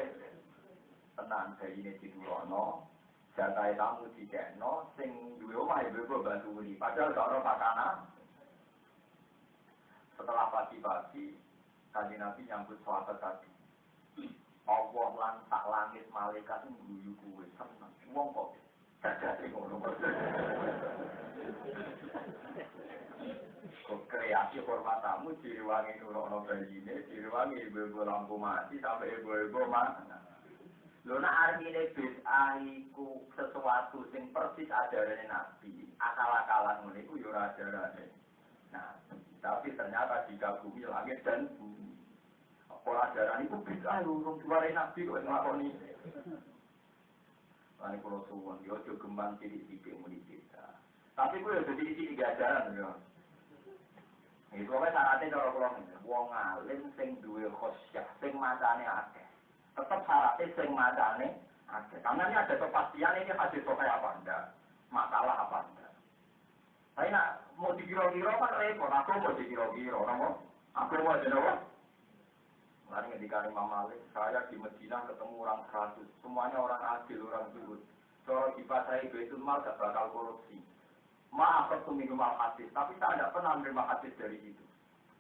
tenang bayi ini di rohno. Jatai tamu di keno, sing dua omah ibu batu ini. Padahal kalau orang makanan. Setelah pagi-pagi, Kanjeng Nabi nyambut sahabat tadi. Allah lan tak langit malaikat guyu kuwe seneng. Wong kok dadi ngono. Kok kreasi hormatamu direwangi nurono bayine, direwangi ibu-ibu lampu mati sampai ibu-ibu mana. Lho nek artine bid'ah iku sesuatu sing persis ajarane Nabi, akal-akalan ngene iku yo ora ajarane. Nah, tapi ternyata dikagumi langit dan bumi. Pola ajaran itu bid'ah urung suara Nabi kok nglakoni. Lan kula suwun yo aja gemang sithik-sithik muni bid'ah. Tapi gue udah jadi isi 3 ajaran ya. Itu pokoknya syaratnya cara kula ngene. Wong alim sing duwe khosyah, sing macane akeh. Tetep syaratnya sing macane akeh. Karena ini ada kepastian ini hadis kayak apa enggak, masalah apa enggak. Tapi nak mau dikira-kira kan repot, aku mau dikira-kira, aku mau jenawah. Lalu ketika Imam Malik, saya di Medina ketemu orang 100, semuanya orang adil, orang zuhud. Kalau di pasar Baitul Mal gak bakal korupsi. Maaf aku minimal hadis, tapi saya tidak pernah menerima hadis dari itu.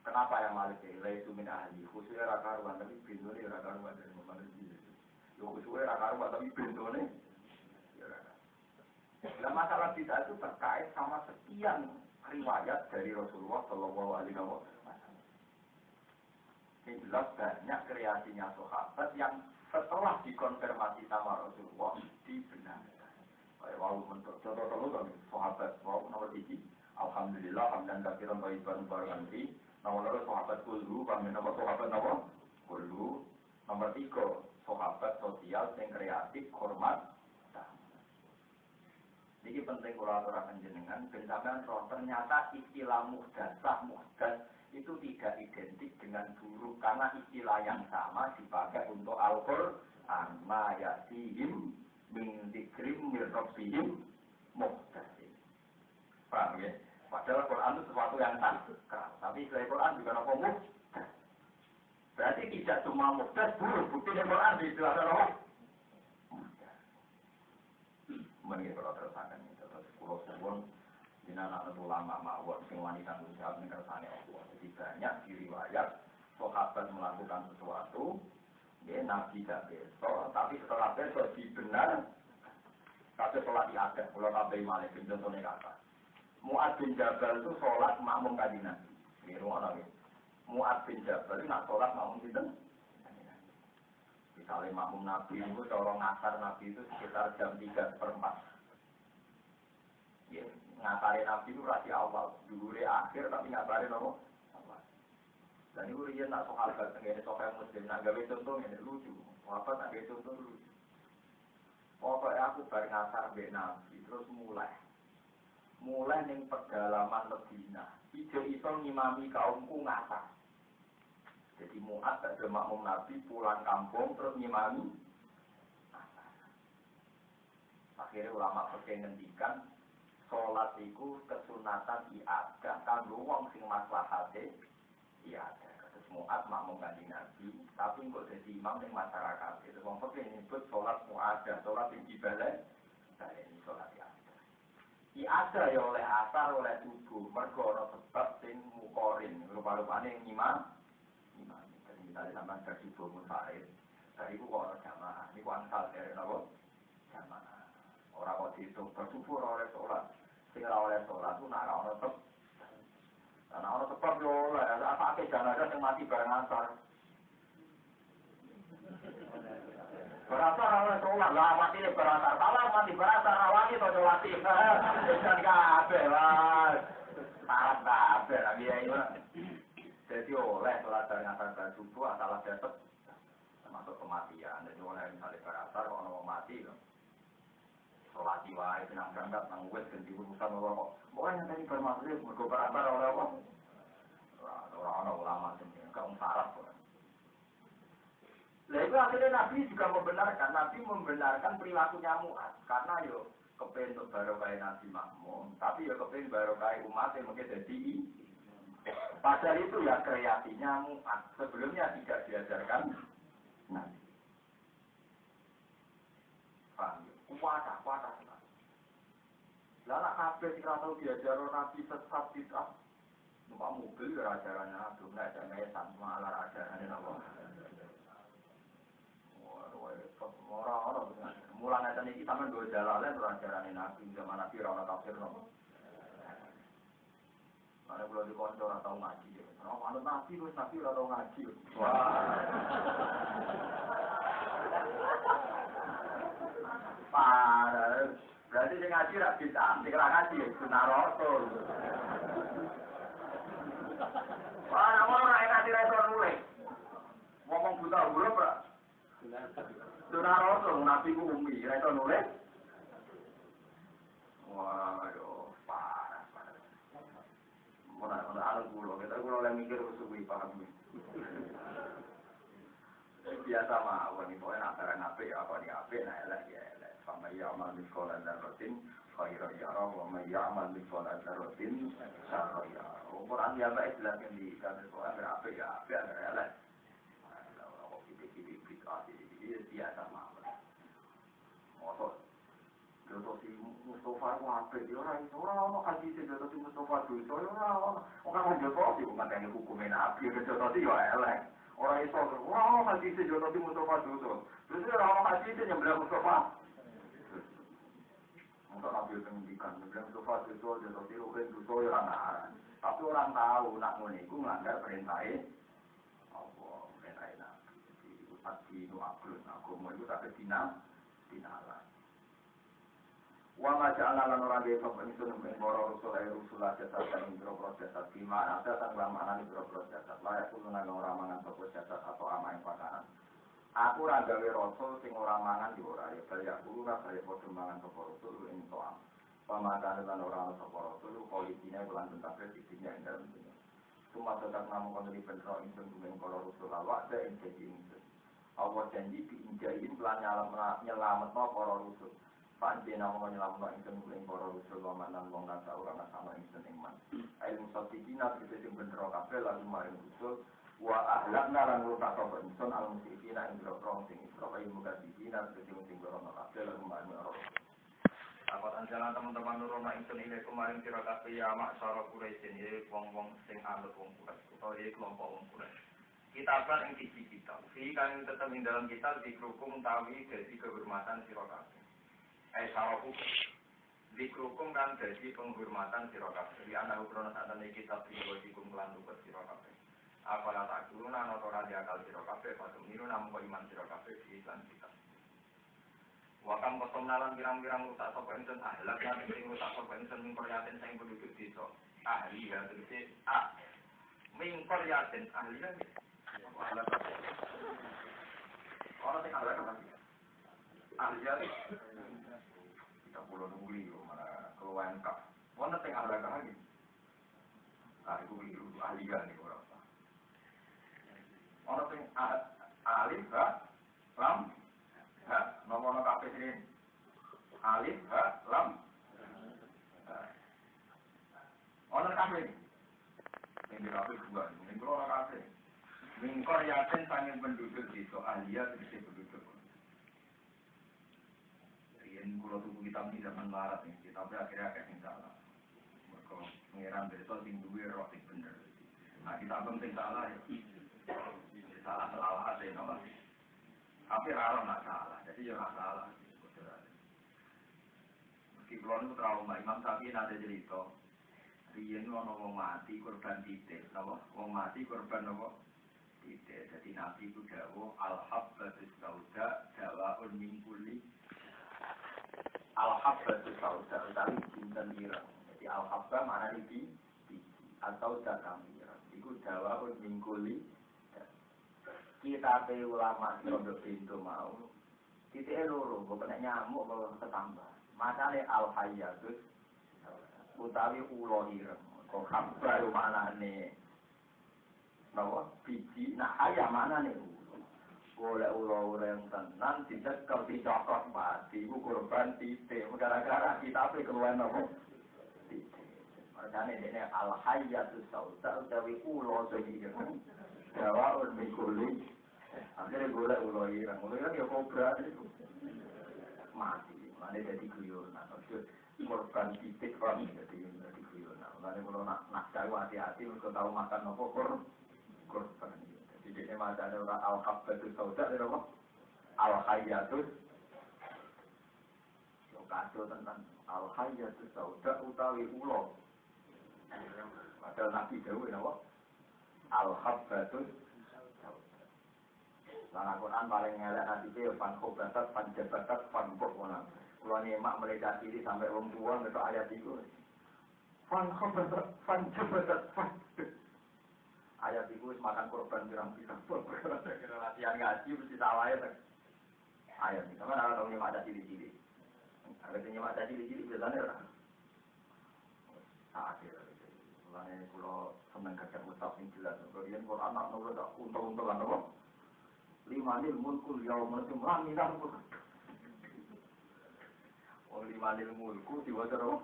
Kenapa ya Malik? Laisu min ahli, khususnya rakaruan, tapi bintone rakaruan dari Imam Malik. Khususnya rakaruan, tapi bintone. Nah, masalah bid'ah itu terkait sama sekian riwayat dari Rasulullah Shallallahu Alaihi Wasallam. Yang jelas banyak kreasinya sahabat yang setelah dikonfirmasi sama Rasulullah dibenarkan. Kayak wau mentok contoh kan sahabat wau nomor 1. Alhamdulillah hamdan katsiran thayyiban mubarakan fi. Nomor 2 sahabat kullu, kami nomor sahabat nomor kullu. Nomor 3 sahabat sosial yang kreatif hormat. Ini penting kalau aturakan jenengan, bencaman roh ternyata istilah muhdasah, muhdas itu tidak identik dengan buruk karena istilah yang sama dipakai untuk Al-Qur'an. Ma ya'tihim min dzikrim min rabbihim muhdasin. Paham ya? Padahal Quran itu sesuatu yang sakral, tapi istilah Quran juga apa muhdas. Berarti tidak cuma muhdas buruk, bukti Quran di istilah apa? Mungkin kalau terusakan itu terus pulau suwon di anak ulama mawon sing wanita menjawab kersane Allah. Jadi banyak di riwayat sahabat melakukan sesuatu, ya Nabi gak besok, tapi setelah besok dibenar, kata sholat diadat, kalau Nabi Malik bin contohnya kata, Mu'ad bin Jabal itu sholat makmum kanjeng Nabi. Ini rumah Nabi. Mu'ad bin Jabal itu nak sholat makmum sinten? Misalnya makmum Nabi itu corong ngasar Nabi itu sekitar jam 3/4. Ya, ngasarin Nabi itu rasi awal, dulu akhir tapi ngasarin apa? Awal. Dan itu dia nak soal ini soal muslim, nak gawe contoh ini lucu. Apa nak gawe contoh lucu? Pokoknya aku bareng ngasar mbek Nabi terus mulai ning pedalaman Medina. Ijo ngimami kaumku ngasar. Jadi Mu'ad ada makmum Nabi pulang kampung terus ngimami. Akhirnya ulama fikih ngendikan salat iku kesunatan iadah kanggo wong sing maslahate iadah. Terus Mu'ad makmum kanjeng Nabi, tapi kok dadi imam ning masyarakat. Itu wong fikih nyebut salat mu'adah, salat sing dibaleni ini salat iadah. Iadah ya oleh asar oleh subuh, mergo ana sebab sing mukorin, rupa-rupane ngimam. Misalnya sampai dari bangun farid, dari itu kok jamaah, ini kuantal dari apa? Jamaah. Orang kok dihitung bersyukur oleh sholat, tinggal oleh sholat itu nak orang tetap. Karena orang tetap ya oleh, apa ke jenazah yang mati bareng asar. Berasar oleh sholat, lah mati ini berasar, salah mati berasar, awalnya itu sholat ini. Jangan kabeh lah, tarap kabeh lagi ya ini. Jadi oleh sholat dari asar subuh asal dapat termasuk kematian. Jadi oleh misalnya berasar kalau mau mati, sholat diwai senang berangkat nang wes ganti urusan apa kok. Pokoknya yang tadi bermaksud mergo berasar oleh apa? Orang ulama sendiri kaum saraf. Nah itu akhirnya Nabi juga membenarkan perilakunya Mu'ad karena yo kepen untuk barokah Nabi makmum, tapi yo kepen barokah umat yang mungkin jadi. Padahal itu ya kreasinya Mu'ad. Sebelumnya tidak diajarkan Nabi. Paham ya? Kuatah. Lalu kabeh sing ora tau diajarno Nabi sesat bid'ah. Numpak mobil ya ajarannya Nabi, nek mesan malah ajarane apa. Orang mulane ten iki sampean go jalalen ora ajarane Nabi, zaman Nabi ora ana tafsir nopo. Karena kalau di konco orang tahu ngaji, kalau manut Nabi orang tahu ngaji. Wah. Parah. Berarti dia ngaji tidak bisa, dia ngaji, sunnah Rasul. Wah, namun orang ngaji Rasul nulis. Ngomong buta huruf, Pak. Sunnah Rasul, Nabi ku umi, Rasul nulis. Wah, aduh, Pak. Mana anak pulau, kita pulau yang mikir kesuwi paham. Biasa mah, ini pokoknya antara nape apa di ape, nah elek ya elek. Sama ya amal di sekolah dan rutin, khairan ya Allah, sama ya amal di sekolah dan rutin, syarra ya Allah. Quran ya baik jelas yang di kata sekolah berape ya ape ada elek. Kalau kita biasa mah. Motor, jodoh si Mustafa itu ape, dia orang kasih si jodoh si Mustafa itu, orang jodoh si bukan yang hukumin api, jodoh si ya elek. Orang itu, wah hadis itu jodoh di Mustafa dulu. Terus orang hadis itu yang bilang Mustafa. Untuk ambil pendidikan, bilang Mustafa itu jodoh di Ruhin dulu ya anak. Tapi orang tahu nak meniku melanggar perintahnya. Allah perintahnya Nabi. Jadi hati itu aklun, agama itu tak dinalar. Wa ma ja'ala lan ora de sapa ingsun ing para rasul ae rasul jasad lan boro jasad bima ada sang lamanan boro jasad layak kulo nang ora mangan sapa jasad atau amaing pakanan. Aku ora gawe rasul sing ora mangan di ora ya kaya kulo ora kaya padha mangan sapa rasul ing toam. Pamakan lan ora ana sapa rasul kualitine bulan tentang dikine ing dalem dunya. Cuma tetap namung kono di benro ingsun ing para rasul awak de ing janji ingsun. Allah janji diinjain lan nyelametno para rasul. Panjena mau nyelamat ingsun ing para rasul lan wong kata ora sama ingsun ing man. Ail musafiqina bisa sing bener kabeh lan maring rasul wa ahlakna lan rusak sapa ingsun al musyrikina ing grong sing Israil mukadzibina bisa sing bener kabeh lan maring rasul. Apa anjana teman-teman nurono ingsun ile kemarin sira kabeh ya maksara Quraisy ya wong-wong sing anut wong Quraisy utawa iki kelompok wong Quraisy. Kitaban ing siji kitab. Fi kang tetep ing dalam kitab dikrukum tawi dadi kehormatan sira kabeh. Syarahu dikrukum kan jadi penghormatan sira kabeh. Di ana ukrono sak temene kitab dikum lan tugas sira kabeh. Apalah tak kuruna ana ora diakal sira kabeh padha niru namung iman sira kabeh di lan kitab. Wakam kosomnalan pirang-pirang rusak sapa ingsun ahlak lan sing rusak sapa ingsun ing peryaten sing penduduk desa. Ahli ya tegese min peryaten ahli kan. Ora sing ahlak kan. Ahli ya. Kita pulau nunggu mana keluhan kap. Mana sing ahlak lagi? Iku biru ahli kan nih orang. Mana sing alif lam nomor kafe ini alif lam orang kafe ini kafe dua ini kalau orang kafe mingkor yakin sangat penduduk di soalia sedikit penduduk ini kalau tubuh kita ini zaman barat nih kita akhirnya kayak salah mereka mengiram besok sing duwe roh sing bener nah kita penting salah ya salah ada nomor tapi raro nggak salah, jadi ya nggak salah. Meski kulon itu trauma, Imam Syafi'i ada cerita. Riyen ono wong mati korban titik, napa? Wong mati korban napa? Titik. Jadi Nabi itu dawuh al-habbatus sauda dawaun min kulli. Al-habbatus sauda utawi jinten ireng. Jadi al-habba mana iki? Atau dakam ireng. Iku dawaun min kulli. Kita pe ulama produk pintu mau titik loro kok kena nyamuk kok ketambah matane al hayyatus utawi ulo ireng kok kabar manane napa biji nah haya manane boleh ulo ureng tenan dicekel dicokot mati iku korban titik gara-gara kita pe keluar napa titik makane dene al hayyatus sauda utawi ulo ireng Jawa mikuli, akhirnya golek ulo ireng ya kobra itu mati, mana jadi guyonan, korban titik kan jadi guyonan, mana kalau nak jauh hati-hati mereka tahu makan nopo korban, jadi dia macam orang al-habbatus sauda, apa al-hayyatus, so kado tentang al-hayyatus sauda utawi ulo, padahal Nabi jauh apa? Al-habbatus Lana Quran paling ngelak hati itu Fan khobatat, fan jabatat, fan bokona Kalau nyemak mereka diri sampai orang tua itu ayat itu Fan khobatat, fan jabatat, fan ayat itu makan korban pirang-pirang latihan ngaji mesti salah ya ayat itu kan ada orang nyemak ada cili-cili ada nyemak ada cili-cili biasanya orang akhir Mulane kula seneng gagah mushaf sing jelas. Kemudian Quran nak nurut tak untung-untungan apa? Limanil mulkul yaumun jum'aminan pun. Oh limanil mulku diwaca apa?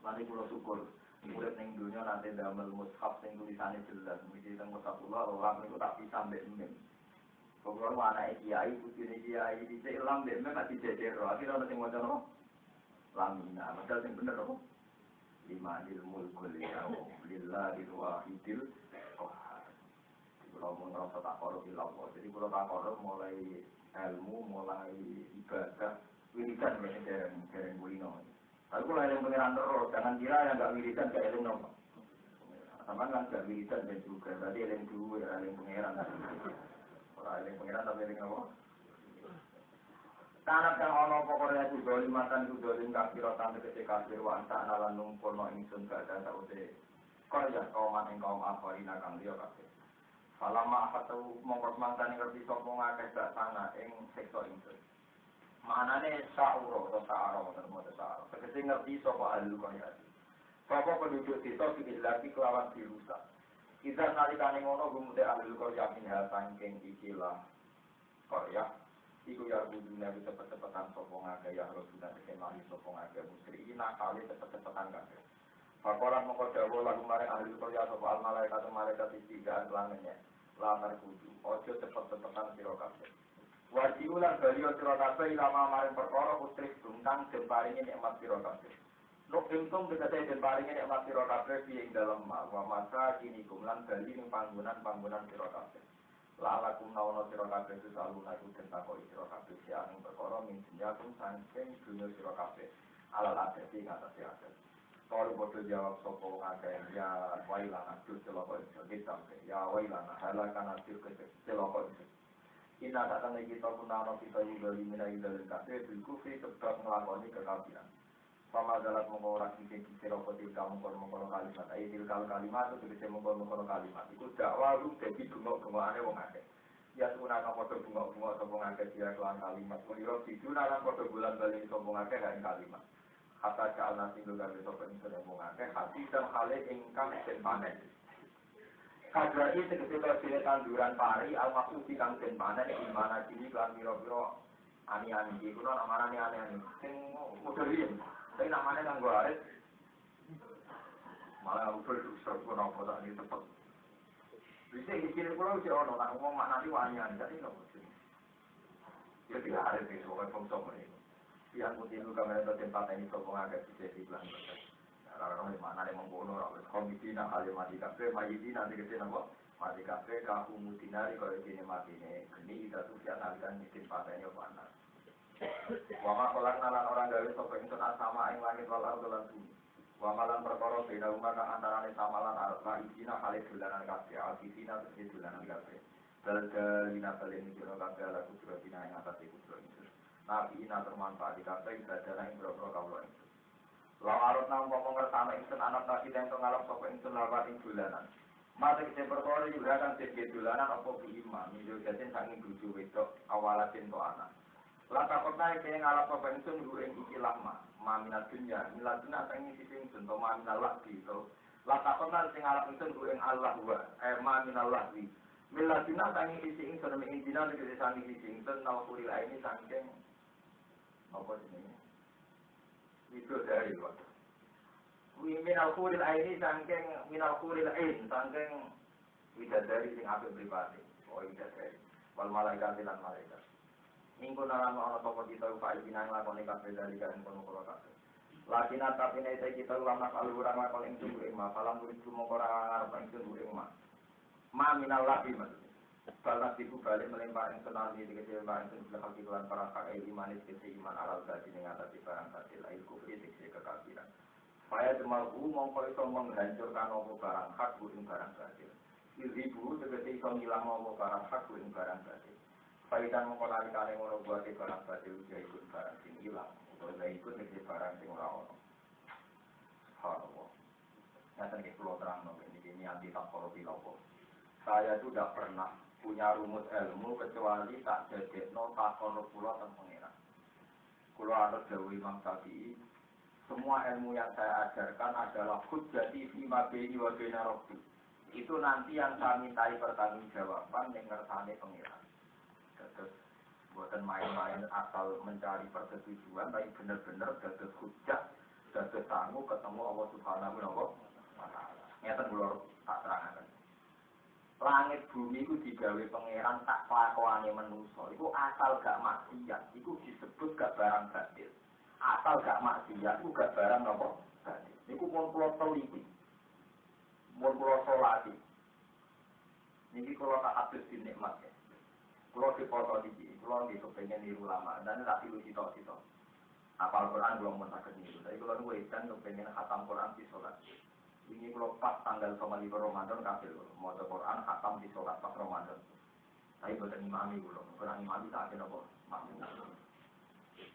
Mulane kula syukur urip ning dunya nanti damel mushaf sing tulisane jelas. Mriki teng mushafullah orang niku tak bisa mbek mem. Pokoknya mana kiai, putune kiai, dicek lam mbek mem tak dijejer. Akhire ana sing maca apa? Lamina, padahal sing bener apa? Limanil mulkul yaum lillahi wahidil qahhar. Kalau mau ngerasa tak korup di lampau, jadi kalau tak korup mulai ilmu, mulai ibadah, wiridan mulai dereng kulino. Tapi kalau yang pengiran terus, jangan kira yang nggak wiridan kayak eling nopo. Sama kan nggak wiridan dan juga, berarti eling dulu ya eling pengiran. Kalau eling pengiran tapi eling nopo. Tanah kang ono pokoknya kudolimatan kudolim kafirotan tegese kafir wa anta analan numpulno ingsun gada saute karya kauman ing kaum afarina kang liya kafir. Falama afatu mongkos mangkane ngerti sapa ngakeh dak sana ing seksa ingsun. Maknane sauro atau saaro terus saaro. Tegese ngerti sapa ahli kaya. Sapa penduduk desa diilati kelawan dirusak. Kita nalikane ngono gumute ahli kaya minha saking ikilah kaya. Iku ya budune cepet-cepetan sapa ngake ya Rasulullah sing mari sapa ngake musyriki nakale cepet-cepetan kabeh. Pakoran mongko dawuh lagu mare ahli Korea sapa al malaikat iki gak langennya. Lamar kudu ojo cepet-cepetan sira kabeh. Wajiulan baliyo sira kabeh ilama maring perkara putri tungkang den paringi nikmat sira kabeh. Nuk ingkung tegese den paringi nikmat sira kabeh ing dalem wa masa kini kumlan bali ning panggonan sira kabeh. Lalakum nawana sira kabeh selalu laku den takoki sira kabeh siang perkara min jenyakum saking dunya sira kabeh alal adati ngatasi adat. Kalau bodoh jawab sapa ngakeh ya wailana dur celaka iki sampe ya wailana halakan atur celaka iki. Ina tak tenan kita punana kita juga limina indalen kabeh bil kufri sebab nglakoni kekafiran. Pamadalat mengorang sing sira pati kamu kono kalimat ayil kalimat itu bisa mengkono kalimat iku dakwah lu dadi bungok-bungokane wong akeh ya sunana padha bungok-bungok sapa ngakeh dia kelan kalimat mulira diduna lan padha bulan bali sapa ngakeh kan kalimat kata jalna sing gawe sapa ing wong akeh hati dan hale ingkang den panen kadrai tegese tegese tanduran pari al-maksud kang den panen ing mana kini lan pira-pira ani-ani iki kuwi namane ani-ani sing modern. Tapi namanya kan gue arit, malah aku berdusta pun apa tak ini tepat. Bisa di sini pulau si ono, nak ngomong makna di wanyan, jadi nggak mungkin. Dia tidak arit di sekolah pemsong ini. Yang putih itu kamera tempat ini sopong agak bisa dibilang. Karena mana yang mengkono, komisi nak hal yang mati kafe, majidi nanti kita nama mati kafe, kahu mutinari kalau ini mati nih, geni kita tuh siap nalikan di tempat ini apa. Wama kolak nalan orang gawe sapa ingsun asama ing langit wal ardh lan bumi. Wamalan perkara beda umat kang antarane samalan arna isina kali dolanan kabeh alifina tegese dolanan kabeh. Dalina balen sira kabeh ala kudro dina ing atas kudro ingsun. Nabi ina bermanfaat di kabeh ibadah ing boro-boro kawula ingsun. Lawarut nang ngomong ngersane ingsun anak tadi den ngalap sapa ingsun lawan ing dolanan. Mate kece perkara juga kan dadi dolanan apa biima mijo jaten saking bojo wedok awalatin to anak. Lata kota yang ngalap apa ingsun gue ing iki lama, maminat dunya, miladuna tangi sisi ingsun, to maminal lagi, to lata kota yang ngalap ingsun gue ing Allah wa, maminal lagi, miladuna tangi sisi ingsun, mengindina negeri sangi sisi ingsun, nalkuril aini sangking, apa ini? Itu dari waktu. Minal kuril aini sangking, minal kuril ain, sangking widadari sing api pribadi, oh widadari, wal malaikat lan malaikat. Minggu nalan ana sapa kita upaya binang lakoni kabeh dari kan kono-kono kabeh. Lakina tapine kita ulama alurang lakoni ing tubuh ing masalah murid mongko ora ngarep ing tubuh ing ma minal lagi mas. Salah tiku balik melempar ing kenal di kecil barang ing belakang kikulan para kakai iman kecil iman alal gadi ning atase barang batil ail kufri dikse kekafiran. Supaya jemahu mongko iso menghancurkan apa barang hak ing barang batil. Ibu tegese iso ngilang apa barang hak ing barang batil. Paitan mengkolari kali ngono buat barang batil usia ikut barang sing hilang, atau ikut negeri barang sing ora ono. Subhanallah. Nyata nih pulau terang ini anti takorobi lopo. Saya itu tidak pernah punya rumus ilmu kecuali tak jadekno takor pulau tentang pengira. Pulau harus jauh Imam Syafi'i, semua ilmu yang saya ajarkan adalah hujjati fima baini wa baina rabbi. Itu nanti yang saya mintai pertanggungjawaban yang ngersane pengiran. Terus buatan main-main asal mencari persetujuan, tapi benar-benar dados hujjah, dados sangu ketemu Allah Subhanahu wa taala. Ngeten kula tak terangaken. Langit bumi itu digawe pangeran tak kelakuane manusa. Iku asal gak maksiat, iku disebut gak barang batil. Asal gak maksiat, iku gak barang napa? Batil. Niku pun kula teliti. Mun kula salati. Niki kula tak habis dinikmat ya. Kula dipoto iki, kula nggih kepengin niru ulama, dan tak tiru cita-cita. Apal Quran kula mun saged niru. Tapi kula nuwun edan kepengin khatam Quran di salat. Ini kalau pas tanggal 5 Ramadan kafir, mau Quran khatam di sholat pas Ramadan. Tapi bukan imami belum, kurang imami tak ada apa makmum.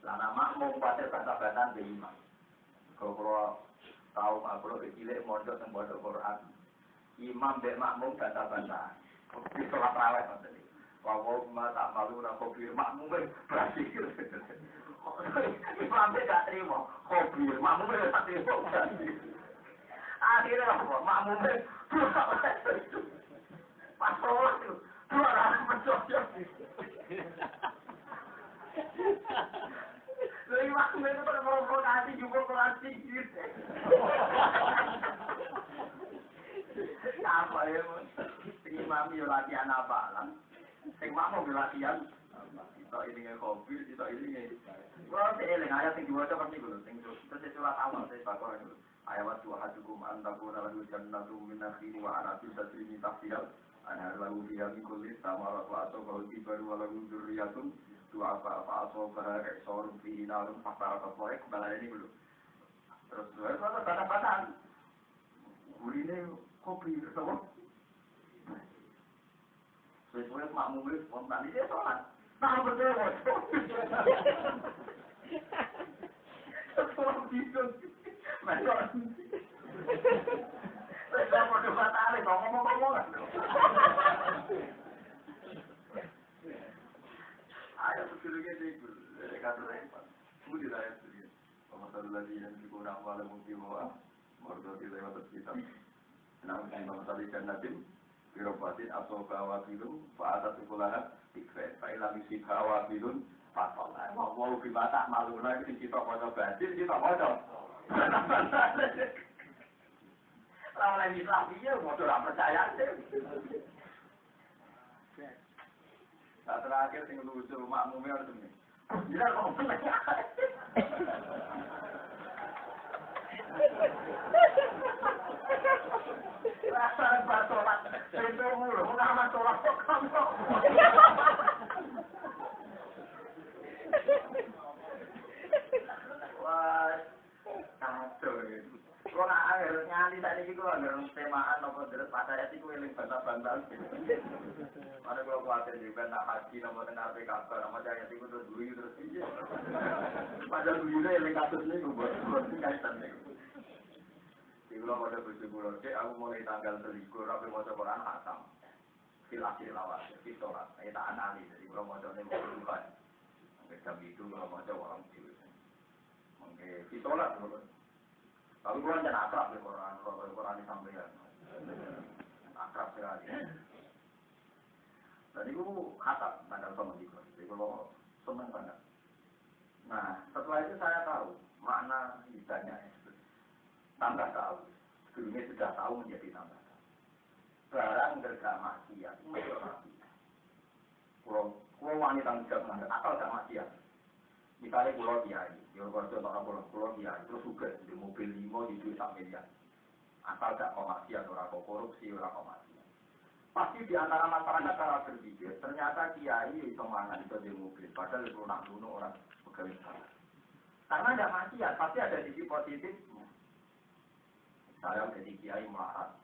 Karena makmum pada kata-kata di imam. Kalau tahu kalau kecil mondok dan mondok Quran, imam be makmum kata-kata di sholat raweh nanti. Walau tak malu nak kafir makmum berarti. Imam tidak terima kafir, makmum tidak terima. Akhirnya apa? Makmumnya pas sholat itu 200 mencoba. Lalu makmumnya itu pada provokasi juga Quran sedikit. Apa ya? Imam yo latihan apa lah? Sing makmum yo latihan. Kita ini kopi, kita ini. Wah, saya eling ayat sing diwaca pasti kulo. Sing terus surat awal saya bakal dulu. Ayat wa hadukum antakuna lahu jannatum min nakhilin wa anatin tajri min tahtiha anhar lahu fiha min kulli thamarat wa asabahu kibaru wa lahu dzurriyyatun tu'afa fa asabaha i'sarun fihi narun fahtarakat wa kembali ini dulu. Terus kata-kata gurine kopi sama. Sesuai makmum spontan dia sholat. Nah betul. Sesuai gitu. Saya mau coba tarik, ngomong-ngomong. Ayo sebelumnya itu, dari kata repot. Kemudian ayat sedikit. Pemasal lagi yang digunakan oleh mungkin bahwa mordoti lewat kitab. Namun pemasal ikan nadim, birobatin atau kawakilum, fa'adat sekolahnya, ikfet, fa'ilam isib kawakilum, fatol. Mau bimata malu lagi, kita mau batin, kita mau Lawan Islam dia mau orang percaya sih. Nah, terakhir sing lucu makmumnya harus ini. Dia ngomong lagi. Rasa bersolat, itu mulu, nama solat kok kamu. Wah. Kacau itu. Kalau nak akhir nyanyi tadi itu agar temaan nopo terus pasaya itu eling bantah-bantah. Mana kalau kuatir juga nak haji nopo dengar PKB nama jaya itu terus dulu terus iya. Padahal dulu eling kasus ini buat kaitan nih. Di kalau pada bersyukur aku mulai tanggal 3 tapi mau Quran khatam. Filasi lawas, fisolat. Kita anali jadi kalau mau coba mau bukan. Jam itu kalau mau coba orang jiwa. Fisolat dulu. Tapi Quran jangan akrab di Quran disampaikan. Akrab sekali. Dan itu khatam tanggal 3. Jadi kalau senang banget. Nah, setelah itu saya tahu makna hidupnya itu. Tambah tahu. Dulunya sudah tahu menjadi tambah tahu. Barang gergak maksiat, itu mati. Kalau wanita tanggung jawab, akal gak maksiat. Misalnya pulau kiai, yang kerja orang pulau kiai, terus juga di mobil 5 di duit 1 miliar. Asal gak komersial, orang korupsi, orang komersial. Pasti di antara masyarakat cara berpikir, ternyata kiai itu mangan itu di mobil, padahal itu nak bunuh orang pegawai salah. Karena ada maksiat, pasti ada sisi positifnya. Saya jadi kiai melarat,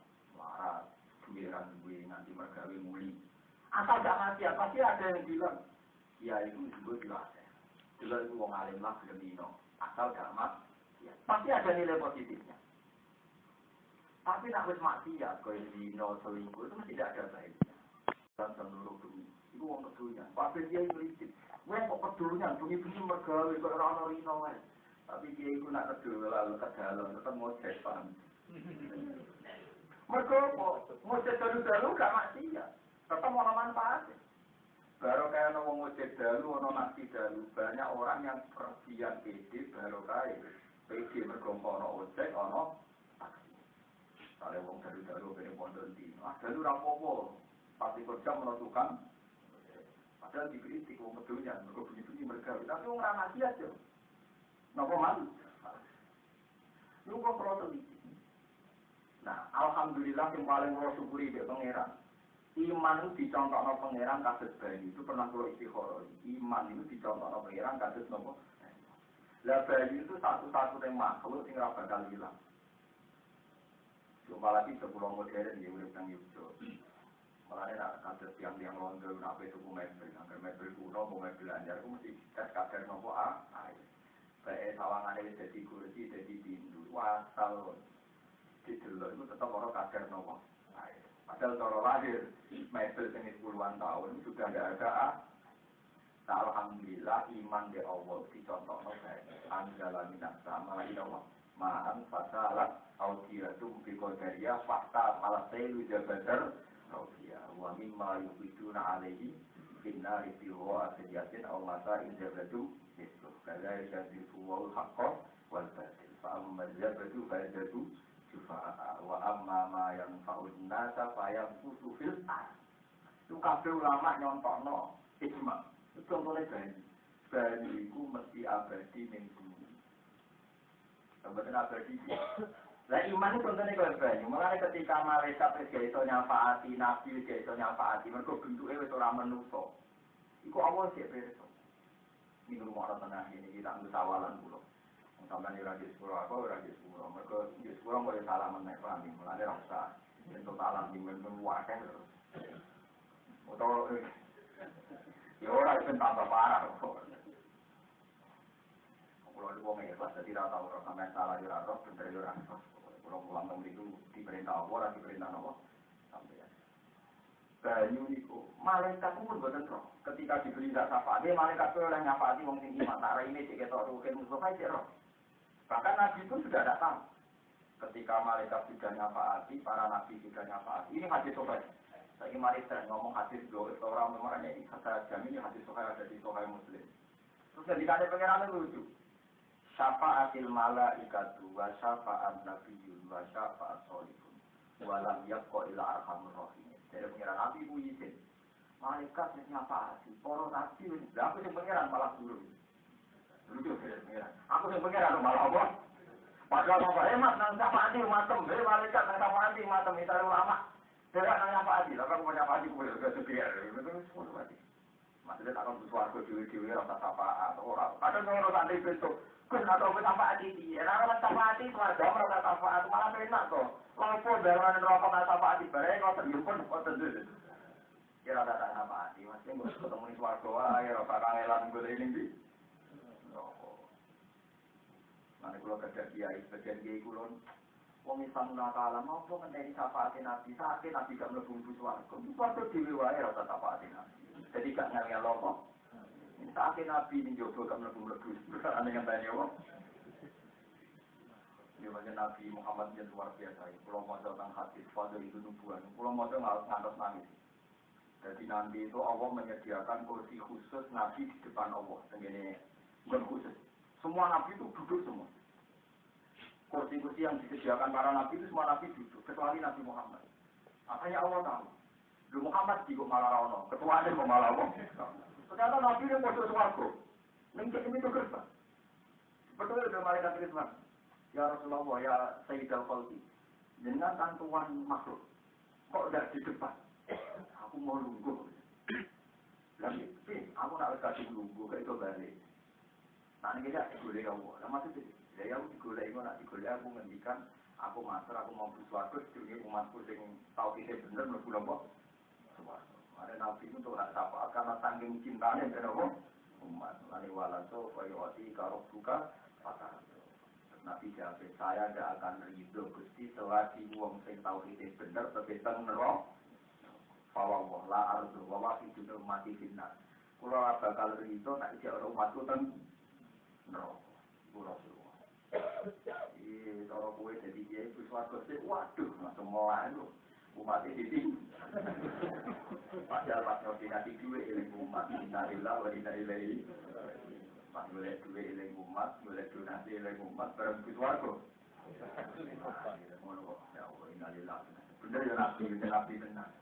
giliran gue nanti mergawe muli. Asal gak maksiat, pasti ada yang bilang, kiai itu juga dilatih. Jelas itu wong alim lah belum dino, asal gak ya, pasti ada nilai positifnya. Tapi nak wis maksiat, kau dino selingkuh itu tidak ada baiknya. Dan seluruh dunia, itu wong kedunya. Tapi dia itu licin, wong kok kedunya, bunyi-bunyi mergawe, kok orang rino Tapi dia itu nak kedua lalu ke dalam, tetap mau cepat. Mereka mau dalu gak maksiat, tetap mau manfaat. Baru kayak mau ngojek dalu, mau nasi dalu, banyak orang yang pergian PD baru kayak PD mergongkono ojek, ono taksi. Kalau wong dalu beri pondok di, dalu rapopo, pasti kerja menentukan. Padahal dikritik wong kedunya, mereka bunyi-bunyi mereka, tapi wong ramah maksiat yo. Napa man? Lu kok perlu iki. Nah, alhamdulillah yang paling kula syukuri mbek pangeran. Iman itu dicontohno pangeran kados bayi. Itu pernah kula istikharah. Iman itu dicontohno pangeran kados napa? Lah bayi itu satu-satunya makhluk sing ora bakal hilang. Cuma lagi sebelum modern ya urip nang Yogyakarta. Malah nek kados tiang-tiang londo napa itu mebel, angger mebel kuno mau mebel anyar ku mesti tes kadar napa air. Baik sawangane wis dadi kursi, dadi pintu, wasal didelok itu tetap orang kadar nopo. Padahal cara lahir mebel sing puluhan tahun sudah tidak ada. Nah, alhamdulillah iman di Allah dicontohno bae. Anjala minas sama ilawa. Ma'an fasalat audiyatu bi qadariya fakta malasailu jabatar raufiya wa mimma yufiduna alaihi binna rifiwa asyatin aw mata injabatu itu. Kalau jadi wal haqqa wal batil. Fa amma jabatu fa jabatu wa amma ma yang faud nasa fa yang fil ar. Itu kabeh ulama nyontokno ijma. Itu contohnya bani iku mesti abadi ning bumi. Sampeyan abadi. Lah iman itu contohnya kaya bani. Mulane ketika malaikat wis gak iso nyafaati, nabi wis gak iso nyafaati, mergo bentuke wis ora menungso. Iku Allah sik pirsa. Ini rumah orang tengah ini kita musawalan pulau. Sampai di radio sepuluh apa radio sepuluh. Mereka di sepuluh boleh salah menaik kami. Mulai rasa untuk salam di menuakan terus. Atau ya orang itu tambah parah. Kalau di bawah ikhlas jadi rata orang sampai salah di rata bener di rata. Kalau pulang ke itu diperintah apa, diperintah apa sampai. Banyu niku malaikat pun boten roh. Ketika diberi zat syafaat, malaikat itu oleh nyafaati wong sing iman. Tak ini cek ketok rukin Mustafa cek roh. Bahkan Nabi pun sudah tidak tahu. Ketika malaikat sudah nyafaati, para nabi sudah nyafaati. Ini hadis sahih. Saya mari saya ngomong hadis dua orang memangnya ini kata jamin hadis sahih ada di Sahih Muslim. Terus ketika ada pengenalan lucu. Syafaatil malaikatu wa syafaat nabiyyun wa syafaat sholihun. Walam yabqa ila arhamur rahimin. Dari pengiran Nabi itu izin. Malaikat yang nyafaati, para nabi, aku yang pengiran malah dulu. Dulu pengiran. Aku yang pengiran malah apa? Padahal apa hemat, nang nyafaati matem. Dari malaikat nang nyafaati matem, itu ulama. Dari nang nyafaati, lalu aku nyafaati, aku juga sepiar. Itu semua mati. Maksudnya tak akan butuh warga dewi-dewi, rasa syafaat. Kadang kalau nanti besok, kun atau syafaat ini. Nah, syafaat itu warga merasa syafaat, malah enak kok. Lalu dalam rokok tak syafaat ibaratnya kalau terjun kok terjun. Kira tak syafaat, maksudnya nggak ketemu di warga, ya rasa kangelan gue ini di. Nanti kalau kerja kiai, sebagian kiai kulon, wong Islam nakala mau kok ngenteni syafaat Nabi, sakit Nabi gak mlebu swarga. Itu warga dhewe wae rasa syafaat Nabi. Jadi gak ngel-ngel kok. Sakit Nabi ning jowo gak mlebu-mlebu. Ana ngenteni apa? Ya wajah Nabi Muhammad yang luar biasa. Kalau mau tentang hadis pada itu nubuan, kalau mau ngantos nangis. Jadi nanti itu Allah menyediakan kursi khusus Nabi di depan Allah. Begini, bukan khusus. Semua Nabi itu duduk semua. Kursi-kursi yang disediakan para Nabi itu semua Nabi duduk, kecuali Nabi Muhammad. Makanya Allah tahu. Lu Muhammad juga malah rono, ketua ada malah Allah. Ternyata Nabi yang masuk swarga. Nengke ini tuh gerbang. Betul udah malaikat Ridwan. Ya Rasulullah, ya Sayyidul Khalqi. Jenengan kan tuan makhluk. Kok udah di depan? Aku mau lungguh. Lagi, aku nak kasih lungguh, kayak itu balik. Nah ini kita digoleh Allah. Nah maksudnya, ya aku digoleh, nak digoleh aku ngendikan, aku master, aku mau bersuatu, jadi umatku yang tahu kita benar, melakukan apa? Ada Nabi itu tuh nak syafaat, karena saking cintanya dengan umat. Lalu walaso, wayawati, karok buka, patah. Nabi jawab, saya tidak akan ridho Gusti selagi wong sing tahu itu benar tapi teng neraka. Fawwah la ardu wa wafidu mati finnar. Kula bakal ridho nek iki ora umatku teng neraka. Rasulullah. Cara kowe dadi kiai wis warga sik waduh langsung melayu. Umat ini padahal pas nominasi duit eling umat innalillahi wa inna ilaihi pas golek duit eling umat golek donasi eling umat bareng wis warga. Ngono kok ya Allah innalillahi. Bener ya nabi benar.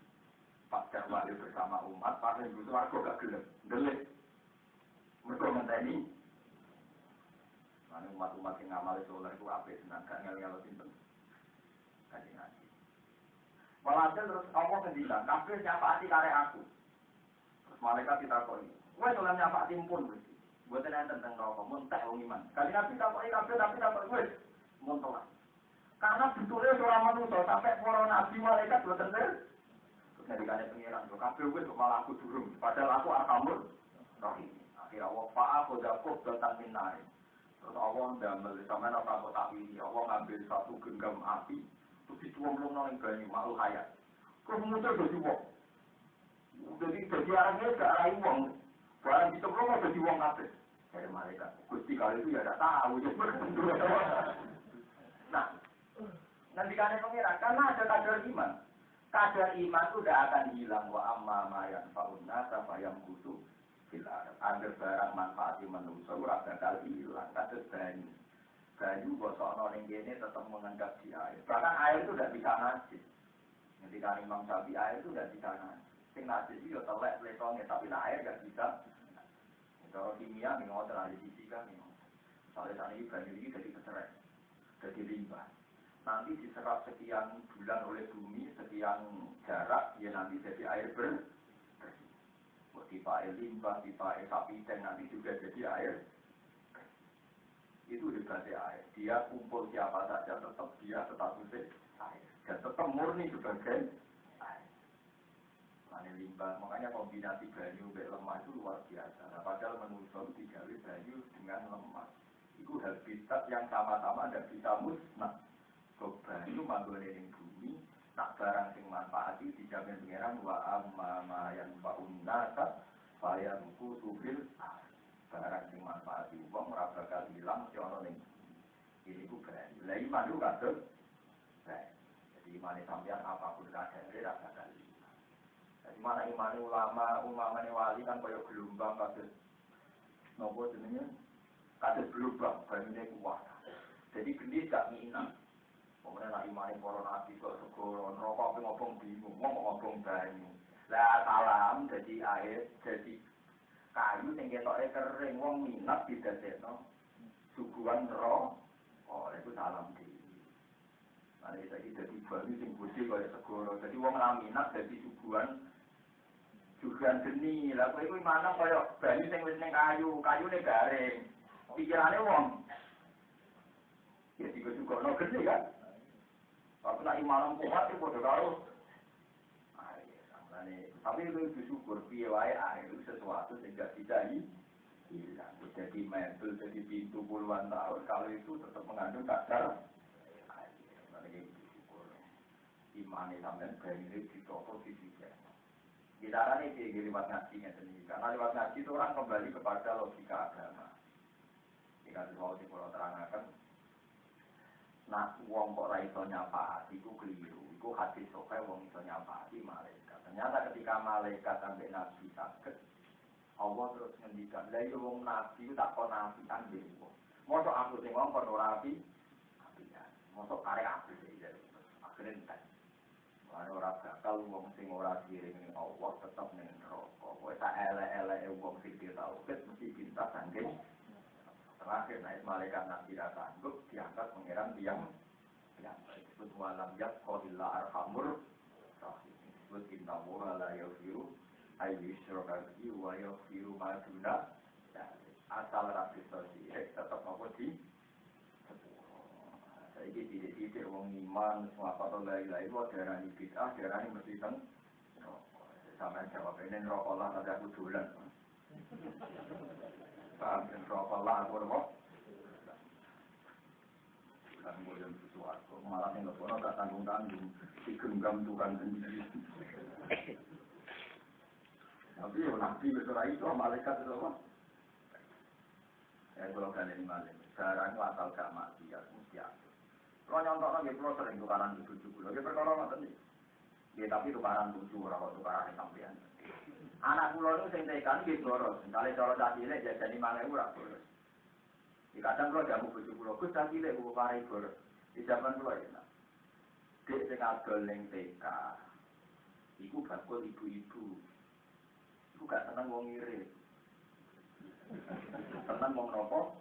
Pas dakwah bersama umat pas wis warga gak gelem. Ndelik. Mergo ngenteni umat-umat yang ngamal soleh itu apik senang gak ngel-ngel sinten. Kanjeng Nabi. Walhasil terus Allah ngendikan, kabeh nyafaati karek aku. Terus malaikat ditakoni, kowe oleh nyafaati pun Gusti. Mboten enten teng neraka, mun tak wong iman. Kanjeng Nabi takoki kabeh tapi takon kowe mun telah. Karena betulnya seorang manusia sampai para nabi malaikat boten ter. Terus ngendikane pengiran, kabeh kowe kok malah aku durung. Padahal aku arhamur rahim. Akhirnya Allah fa'aku dakub dotan minari. Terus Allah ndamel sampeyan apa kok tak wili. Allah ngambil satu genggam api terus dituang-tuang nang banyu makhluk hayat. Terus muncul dadi wong. Jadi arahnya gak rai wong. Barang dicemplung dadi wong kabeh. Dari malaikat. Gusti kali itu ya tidak tahu. Nah, nanti kalian pengira karena ada kadar iman. Kadar iman itu tidak akan hilang wa amma ma yanfa'un nasa fa yamkutu. Ada barang manfaati manusia ora bakal hilang kados banyu. Banyu bosokno ning kene tetap mengendap di air. Bahkan air itu tidak bisa najis. Ketika Imam Syafi'i air itu tidak bisa najis. Sing najis itu ya telek letongnya tapi air enggak bisa. Kalau kimia memang terlalu fisika memang. Soalnya saat ini banyu ini jadi kecerai, jadi limbah. Nanti diserap sekian bulan oleh bumi, sekian jarak, ya nanti jadi air bersih. Tipe air limbah, tipe air sapi dan nanti juga jadi air. Itu hebatnya air. Dia kumpul siapa saja tetap dia statusnya air. Dan tetap murni sebagai air. Mana limbah, makanya kombinasi banyu dan lemah itu luar biasa. Nah, padahal manusia itu digawe banyu dengan lemah. Itu habitat yang sama-sama tidak bisa musnah. Banyu manggone ning bumi. Tak barang sing manfaati dijamin pengeran wa amma ma yang faun nasa saya buku tubil barang sing manfaati wong ora bakal hilang mesti ana ning ini ku ben lha iman itu kados jadi iman sampeyan apapun kadare ra bakal hilang jadi mana iman ulama wali kan kaya gelombang kados nopo jenenge kados gelombang banyune kuat jadi gendis gak minang. Kemudian nak imani para nabi kok segoro rokok pe ngobong bingung mau ngobong banyu. Lah salam jadi air jadi kayu sing ketoke kering wong minat didadekno suguhan ro. Oh itu salam di. Mane iki dadi banyu sing gede kaya segoro. Jadi wong ra minat dadi suguhan geni. Lah kowe iku manang kaya banyu sing wis ning kayune garing. Pikirane wong ya juga gede kan. Tapi nak imanam kuat itu bodoh karo. Tapi itu bersyukur piye wae air itu sesuatu yang tidak bisa hilang. Jadi mebel, jadi pintu puluhan tahun kalau itu tetap mengandung kadar air. Jadi bersyukur. Imane sampean banjir ditopo di sini. Di dalam ini lewat ngajinya sendiri. Karena lewat ngaji itu orang kembali kepada logika agama. Jika sesuatu yang kalau terangkan. Nah, wong kok ora iso nyafaati iku keliru. Iku hadis sahih wong iso nyafaati malaikat. Ternyata ketika malaikat sampai nabi saged, Allah terus ngendikan, "Lah yo wong nabi ku tak kon nabian dhewe." Mosok aku sing ngomong ora nabi. Nabian. Mosok karek aku iki. Akhire entek. Ora bakal wong sing ora diiring ning Allah tetep ning neraka. Kowe tak elek-eleke wong sing tauhid mesti pintas sanggeng. Terakhir naik malaikat nabi sanggup diangkat mengiram yang disebut walam yaqilla arhamur rahim disebut inna wa la yaghfiru ayyushraka bihi wa yaghfiru ma duna asal rapi sosial tetap apa di saiki titik-titik wong iman semua apa la ilaha illallah darani bid'ah darani mesti teng sampeyan jawab ini neraka lah ada aku dolan. Sampai rokok lah aku rokok. Dan kemudian sesuatu malah yang lepono tak tanggung-tanggung digenggam Tuhan sendiri. Tapi nabi besar itu malaikat itu apa? Ya kalau kalian malam, sekarang itu asal gak maksiat mesti ada. Kalau nyontok lagi pulau sering tukaran di bujuk, lagi perkara macam ni. Ya tapi tukaran bujuk, orang tukaran sampean. Anak pulau itu sing tekan gitu boros. Misalnya kalau dah cilik jadi 5.000 rak boros. Di kadang pulau jamu bujuk pulau, gus dah cilik buku pari boros. Di zaman pulau enak. Dek sing adol ning TK. Iku bakul ibu-ibu. Iku gak seneng wong ngirit. Seneng wong nopo?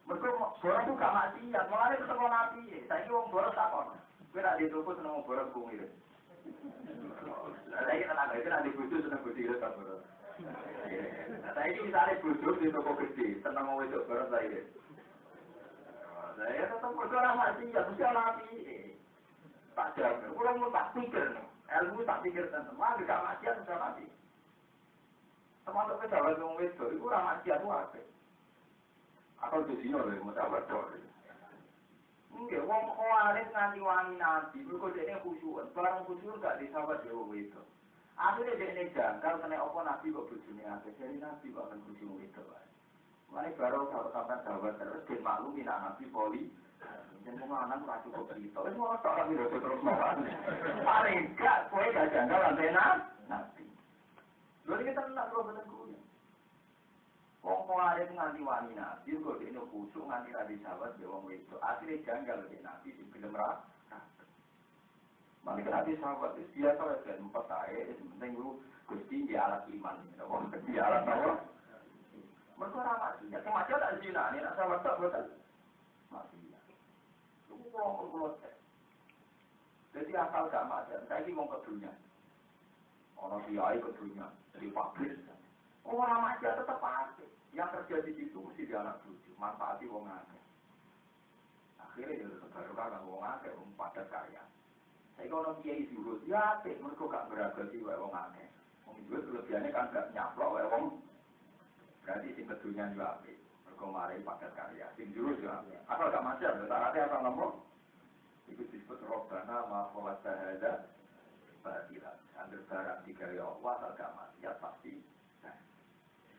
Mereka boros itu gak maksiat, malah ketemu Nabi. Saiki wong boros takon. Kowe nek dituku seneng wong boros wong ngirit. Saiki tenaga itu nanti bojo seneng bojo ngirit tak boros. Saiki misale bojo di toko gede, seneng wong wedok boros lah ngirit. Saya tetap berdoa maksiat, mesti Nabi. Tak jawab, kurang mau tak pikir, ilmu tak pikir tentang mana gak maksiat sudah Nabi. Termasuk pejabat yang itu, itu orang maksiat itu apa? Atau di sini oleh pejabat itu. Enggak, wong khawarij nganti wangi Nabi, mereka dia khusyuk, barang khusyuk gak disahabat jauh itu. Akhirnya dia jangkal, kena apa Nabi kok bujuni apa? Jadi Nabi kok akan khusyuk itu. Mana baru kalau sampai sahabat terus dia maklum tidak Nabi poli. Jangan anak tak cukup kita. Itu malah tak kami terus makan. Paling enggak, kue gak janggal antena Nabi. Jadi kita nak terus bertengkur. Wong khawarij nganti wani Nabi, kok dia khusyuk nganti Nabi sahabat dia wong itu. Akhirnya janggal dia Nabi di film rak. Mana Nabi sahabat itu biasa saja empat saya. Penting lu gusti di alat iman. Di alat apa? Mereka ramah sih. Kematian tak zina ni nak sahabat tak betul. Mati. Pulau. Jadi asal gak maksiat, saya ini mau ke dunia. Orang kiai ke dunia, di pabrik. Orang maksiat tetap pasti. Yang kerja di situ mesti dia anak cucu, manfaati wong akeh. Akhirnya dia baru kan wong akeh, wong padat karya. Saya kalau kiai zuhud, ya apik, mereka gak beragasi wong akeh. Wong zuhud kelebihannya kan gak nyaplok wong. Berarti sing ke dunia juga apik. Kemarin padat karya, sing jurus ya. Asal gak maksiat, berarti asal nomor. Itu disebut Robbana ma'afolat sahada batilah. Ambil barang dikarya Allah, asal gak maksiat pasti.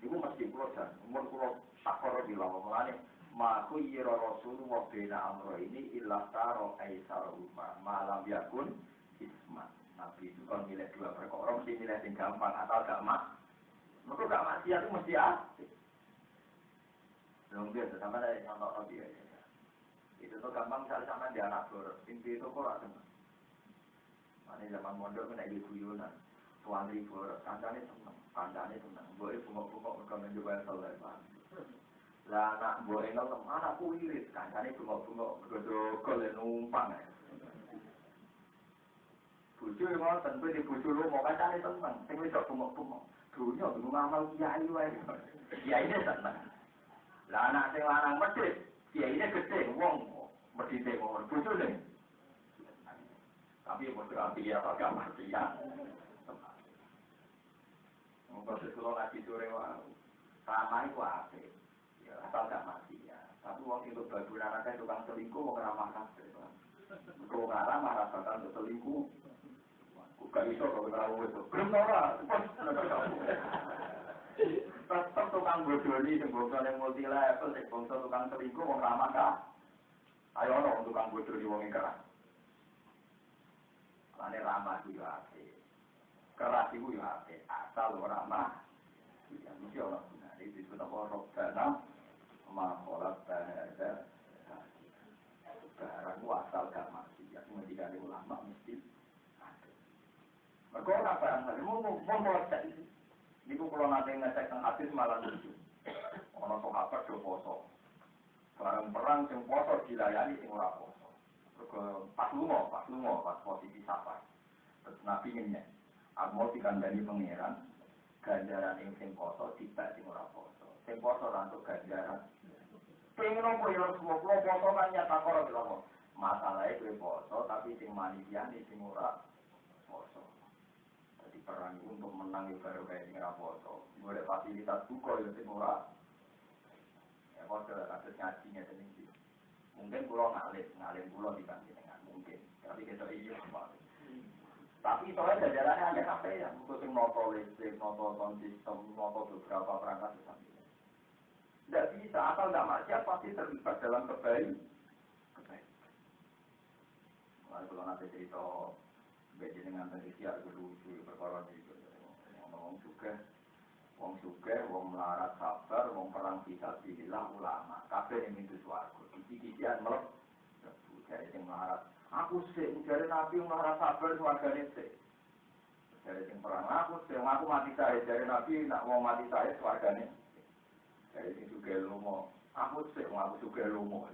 Itu mesti pulau dan umur pulau takor bilang mulanya. Ma'ku yiro rasulullah bina amro ini illa taro aisar rumah malam yakun ismat. Nabi itu kan milih dua perkara, mesti milih yang gampang, asal gak mak. Mereka gak maksiat itu mesti asik. Mungkin sama ada yang nonton dia. Itu tuh gampang misalnya sama dia anak boros, pintu itu kok rasa. Mana zaman mondok kena ibu guyonan, tuan ribu boros, kancane seneng, boleh bungok-bungok mereka mencoba selesai pan. Lah anak boleh nonton, anakku irit, kancane bungok-bungok berdoa numpang. Bucu yang mau tentu di bucu lu mau kancane seneng, tinggal sok bungok-bungok. Dunia bingung amal kiai wae, kiai ini seneng. Lah anak sing lanang medhit, kiyaine gedhe wong medhite wong bojone. Tapi mesti rapi ya agak mati ya. Monggo sekolah ngaji sore wae. Sama iku apik. Ya asal gak mati ya. Tapi wong itu baburan akeh tukang selingkuh wong ramah kabeh. Kok ora marah bakal selingkuh. Kok iso kok ora wis. Belum ora. Tetap tukang bodoni, sing bongso yang multi level, sing bongso tukang selingkuh, wong ramah kah? Ayo orang tukang bodoni wong yang keras. Karena ramah itu ya hati. Keras itu ya hati. Asal orang ramah. Ya mesti orang benar. Itu disebut apa? Robbana ma'afolat sahada. Barang asal gak mati. Ya menjadi ulama mesti ada. Mereka orang barang lagi. Mau cek itu. Niku kalau nanti ngecek tentang hadis malah lucu. Orang sahabat do poso. Barang perang sing poso dilayani sing ora poso. Pas lunga, pas posisi safar. Terus Nabi ngenyek. Aku dikandani pangeran ganjaran ing sing poso tidak sing ora poso. Sing poso ora entuk ganjaran. Pengen opo ya semua poso kan nyata karo lho. Masalahe kowe poso tapi sing manisiane sing ora poso. Perang untuk menang baru kayak ini raposo. Boleh fasilitas buka ya sing ora. Ya kok kasus ngajinya tinggi. Mungkin pulau ngalim pulau dibanding dengan mungkin. Tapi kita iya Pak. Tapi soalnya jajarannya hanya sampai yang untuk noto listrik, noto sistem, noto beberapa perangkat sistem. Tidak bisa, asal tidak maksiat pasti terlibat dalam kebaikan. Lalu kalau nanti cerita beda dengan tradisi agak lucu, perkara itu. Wong suge, wong melarat sabar, wong perang fisabilillah ulama. Kabeh yang itu swarga. Kiki-kikian melek. Dari yang melarat. Aku sih, dari Nabi melarat sabar swargane sih. Dari yang perang aku sih, aku mati saya. Dari Nabi nak mau mati saya swargane. Dari yang suge lomo. Aku sih, aku suge lomo.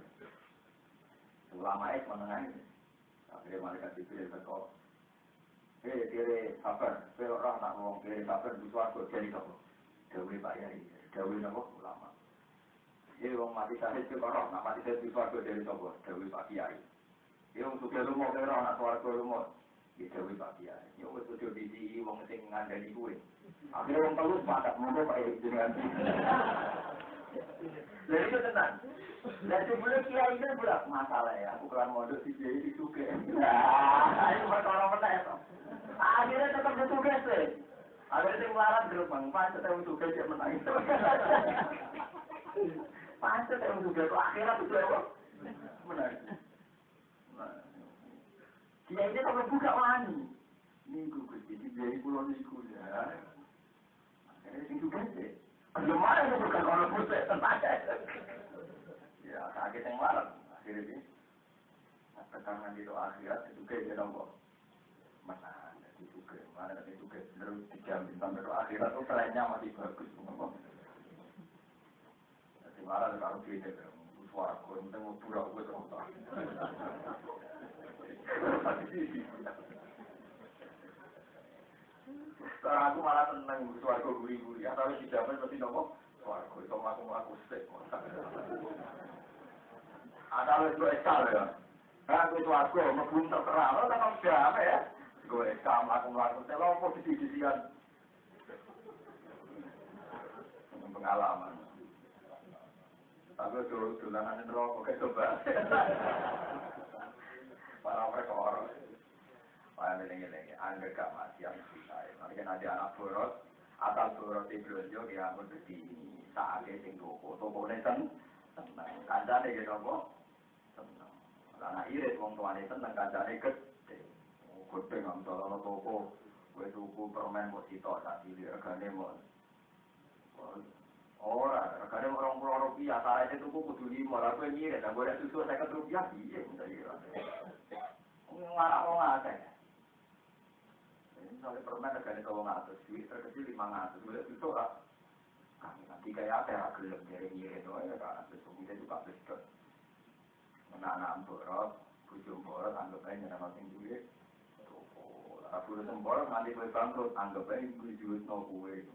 Ulama es menengah ini. Akhirnya malaikat Jibril berkata, kiri sabar, orang nak ngomong kiri sabar di swarga jadi apa? Dewi Pak Yai, Dewi apa? Ulama. Jadi orang mati syahid itu orang nak mati syahid di swarga jadi apa? Dewi Pak Yai. Jadi orang suka lumur kira nak swarga lumur, di Dewi Pak Yai. Ini orang sudah biji, orang sing ngandani kue. Akhirnya orang telus masak mulu Pak Yai dengan. Jadi itu tenang. Dan sebelum kiai itu berat masalah ya. Aku kelar modal di kiai di suge. Nah, itu perkara apa ya? Akhirnya tetap di suge sih. Akhirnya yang melarat gerbang. Pancet yang suge dia menang. Pancet yang suge itu akhirnya itu dia menang. Kiai itu sampai buka wani. Minggu kecil di kiai pulau niku ya. Akhirnya yang suge sih. Gimana itu bukan orang pusat tempatnya? Ya, kaget yang malam. Akhirnya ini, tekanan di doa akhirat, itu kayak dia nombor. Mana ada itu kayak, mana ada itu kayak, bener dijamin sampai doa akhirat, itu trennya masih bagus. Jadi malah kalau beda, suaraku, yang penting mau pura gue terus. Sekarang aku malah tenang, suaraku gurih-gurih. Ya, tapi dijamin pasti nombor. Suaraku, itu aku stek. Ada itu ekal ya. Nah, itu aku belum terkenal, tapi siapa ya? Gue ekal, aku melakukan telur, posisi-posisian. Pengalaman. Tapi dolanan itu oke coba. Para mereka orang. Para menengah-nengah, anda gak masih yang bisa. Nanti kan ada anak boros, atau boros di Blonjo, dia berdiri saatnya sing toko neten. Kancane gitu apa? Seneng. Karena irit wong tuane seneng kancane gede. Gede nang dalan toko. Kowe tuku permen kok sitok sak cilik regane mok. Ora, regane Rp20.000, sarene tuku kudu 5, lha kowe ngirit, lah golek susu Rp50 piye kira. Ngarak wong akeh. Misalnya permen regane 200, duit terkecil 500, golek susu ora. Nanti kayak apa ya gelap dari ngirit doa ya kan, besok kita juga besok. Anak-anak borot, bujung borot, anggap aja nama sing duit. Aku udah semborot nanti gue bangkrut, anggap aja gue duit no gue.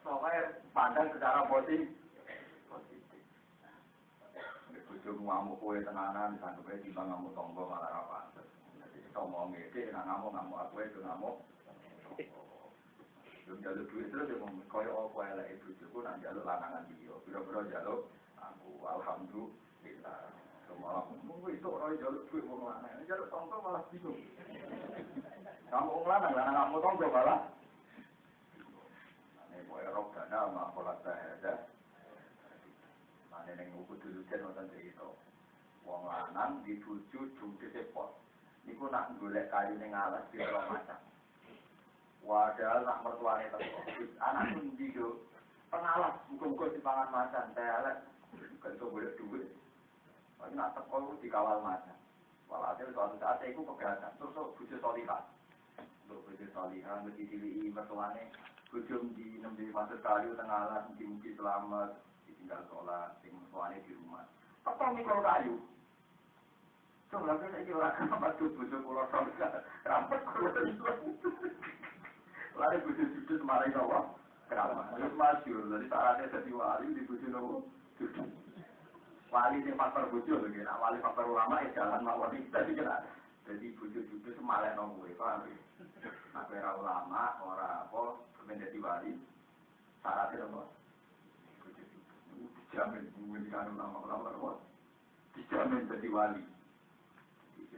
Soalnya pandang secara positif. Bujung ngamuk gue tenanan, anggap aja tiba ngamuk tonggo malah apa. Jadi ngomong gitu, ngamuk aku itu ngamuk. Belum jalur duit terus dia ngomong, kaya apa elek ibu itu nak jalur lanangan dia. Biro-biro jalur, aku alhamdulillah. Semua ngomong itu orang jalur duit mau lanang. Jalur tonggo malah bingung. Kamu lanang kamu tonggo malah. Ini kaya rok dana sama pola bahasa. Nah ini nguku dulu jen nonton cerita. Wong lanang dibujuk jungkir sepot. Niku nak golek kayu ning alas di ruang macam. Wadah nak mertuane teko. Anak pun dido pengalas muga-muga dipangan macan telek. Kan iso golek duit. Tapi nak teko iku dikawal macan. Walhasil suatu saat iku pegatan terus bojo salihah. Bojo salihah mesti diliki mertuane bojo di nembe masuk kayu tengah alas mungkin selamat ditinggal sholat sing mertuane di rumah. Apa mikul kayu? Coba saya kira orang apa tuh bojo kula salihah. Rampet kula. Lalu bujuk judul semarai nawa, kenapa? Terus masyur, jadi syaratnya jadi wali di bujuk nawa. Wali ini faktor bujuk lagi, nah wali faktor ulama jalan mawar kita juga. Jadi bujuk judul semarai nawa, paham? Nah, era ulama, orang apa, menjadi wali, syaratnya nawa. Bujuk judul, dijamin, mungkin ulama-ulama, dijamin jadi wali.